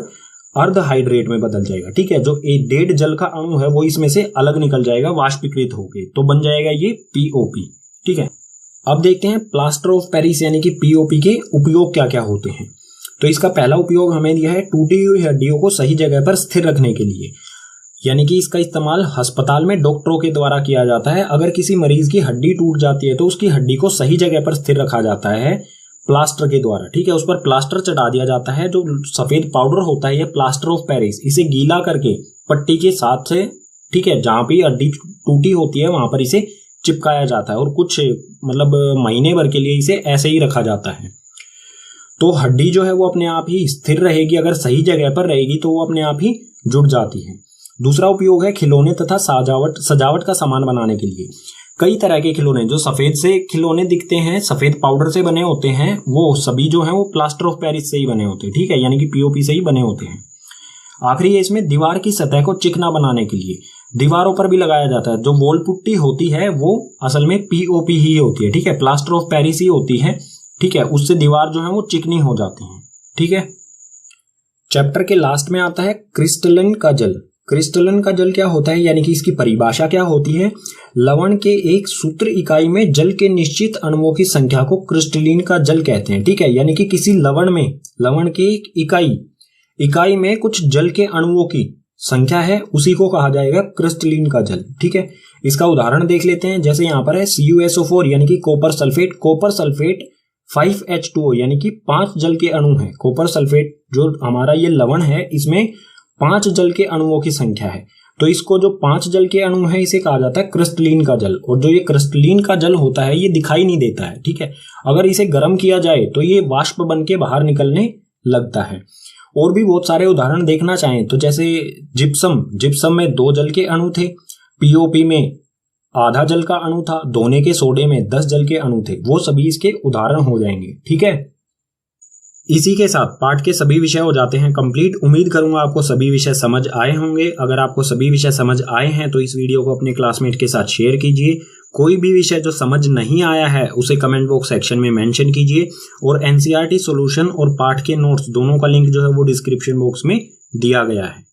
अर्ध हाइड्रेट में बदल जाएगा, ठीक है। जो 1.5 जल का अणु है वो इसमें से अलग निकल जाएगा वाष्पीकृत होकर, तो बन जाएगा ये POP, ठीक है। अब देखते हैं प्लास्टर ऑफ पेरिस यानी कि POP के उपयोग क्या क्या होते हैं। तो इसका पहला उपयोग हमें दिया है टूटी हुई हड्डियों को सही जगह पर स्थिर रखने के लिए, यानी कि इसका इस्तेमाल अस्पताल में डॉक्टरों के द्वारा किया जाता है। अगर किसी मरीज की हड्डी टूट जाती है तो उसकी हड्डी को सही जगह पर स्थिर रखा जाता है प्लास्टर के द्वारा, ठीक है। उस पर प्लास्टर चढ़ा दिया जाता है, जो सफेद पाउडर होता है ये प्लास्टर ऑफ पेरिस, इसे गीला करके पट्टी के साथ से, ठीक है, जहां भी हड्डी टूटी होती है वहां पर इसे चिपकाया जाता है और कुछ मतलब महीने भर के लिए इसे ऐसे ही रखा जाता है। तो हड्डी जो है वो अपने आप ही स्थिर रहेगी, अगर सही जगह पर रहेगी तो वो अपने आप ही जुड़ जाती है। दूसरा उपयोग है खिलौने तथा सजावट का सामान बनाने के लिए। कई तरह के खिलौने, जो सफेद से खिलौने दिखते हैं, सफेद पाउडर से बने होते हैं, वो सभी जो है वो प्लास्टर ऑफ पेरिस से ही बने होते हैं, ठीक है, यानी कि POP से ही बने होते हैं। आखिरी है इसमें दीवार की सतह को चिकना बनाने के लिए दीवारों पर भी लगाया जाता है। जो वॉल पुट्टी होती है वो असल में POP ही होती है, ठीक है, प्लास्टर ऑफ पेरिस ही होती है, ठीक है, उससे दीवार जो है वो चिकनी हो जाती है, ठीक है। चैप्टर के लास्ट में आता है क्रिस्टलन का जल। क्रिस्टलन का जल क्या होता है, यानी कि इसकी परिभाषा क्या होती है? लवण के एक सूत्र इकाई में जल के निश्चित अणुओं की संख्या को क्रिस्टलिन का जल कहते हैं, ठीक है। यानी कि किसी लवण के एक इकाई में कुछ जल के अणुओं की संख्या है, उसी को कहा जाएगा क्रिस्टलिन का जल, ठीक है। इसका उदाहरण देख लेते हैं, जैसे यहाँ पर है CuSO4 यानी कि कॉपर सल्फेट 5H2O यानी कि 5 जल के अणु हैं। कॉपर सल्फेट जो हमारा ये लवण है इसमें 5 जल के अणुओं की संख्या है, तो इसको जो 5 जल के अणु है इसे कहा जाता है क्रिस्टलिन का जल। और जो ये क्रिस्टलिन का जल होता है ये दिखाई नहीं देता है, ठीक है। अगर इसे गर्म किया जाए तो ये वाष्प बन के बाहर निकलने लगता है। और भी बहुत सारे उदाहरण देखना चाहें तो जैसे जिप्सम में 2 जल के अणु थे, POP में आधा जल का अणु था, दोने के सोडे में 10 जल के अणु थे, वो सभी इसके उदाहरण हो जाएंगे, ठीक है। इसी के साथ पाठ के सभी विषय हो जाते हैं कंप्लीट। उम्मीद करूंगा आपको सभी विषय समझ आए होंगे। अगर आपको सभी विषय समझ आए हैं तो इस वीडियो को अपने क्लासमेट के साथ शेयर कीजिए। कोई भी विषय जो समझ नहीं आया है उसे कमेंट बॉक्स सेक्शन में मेंशन कीजिए। और NCERT सॉल्यूशन और पाठ के नोट्स दोनों का लिंक जो है वो डिस्क्रिप्शन बॉक्स में दिया गया है।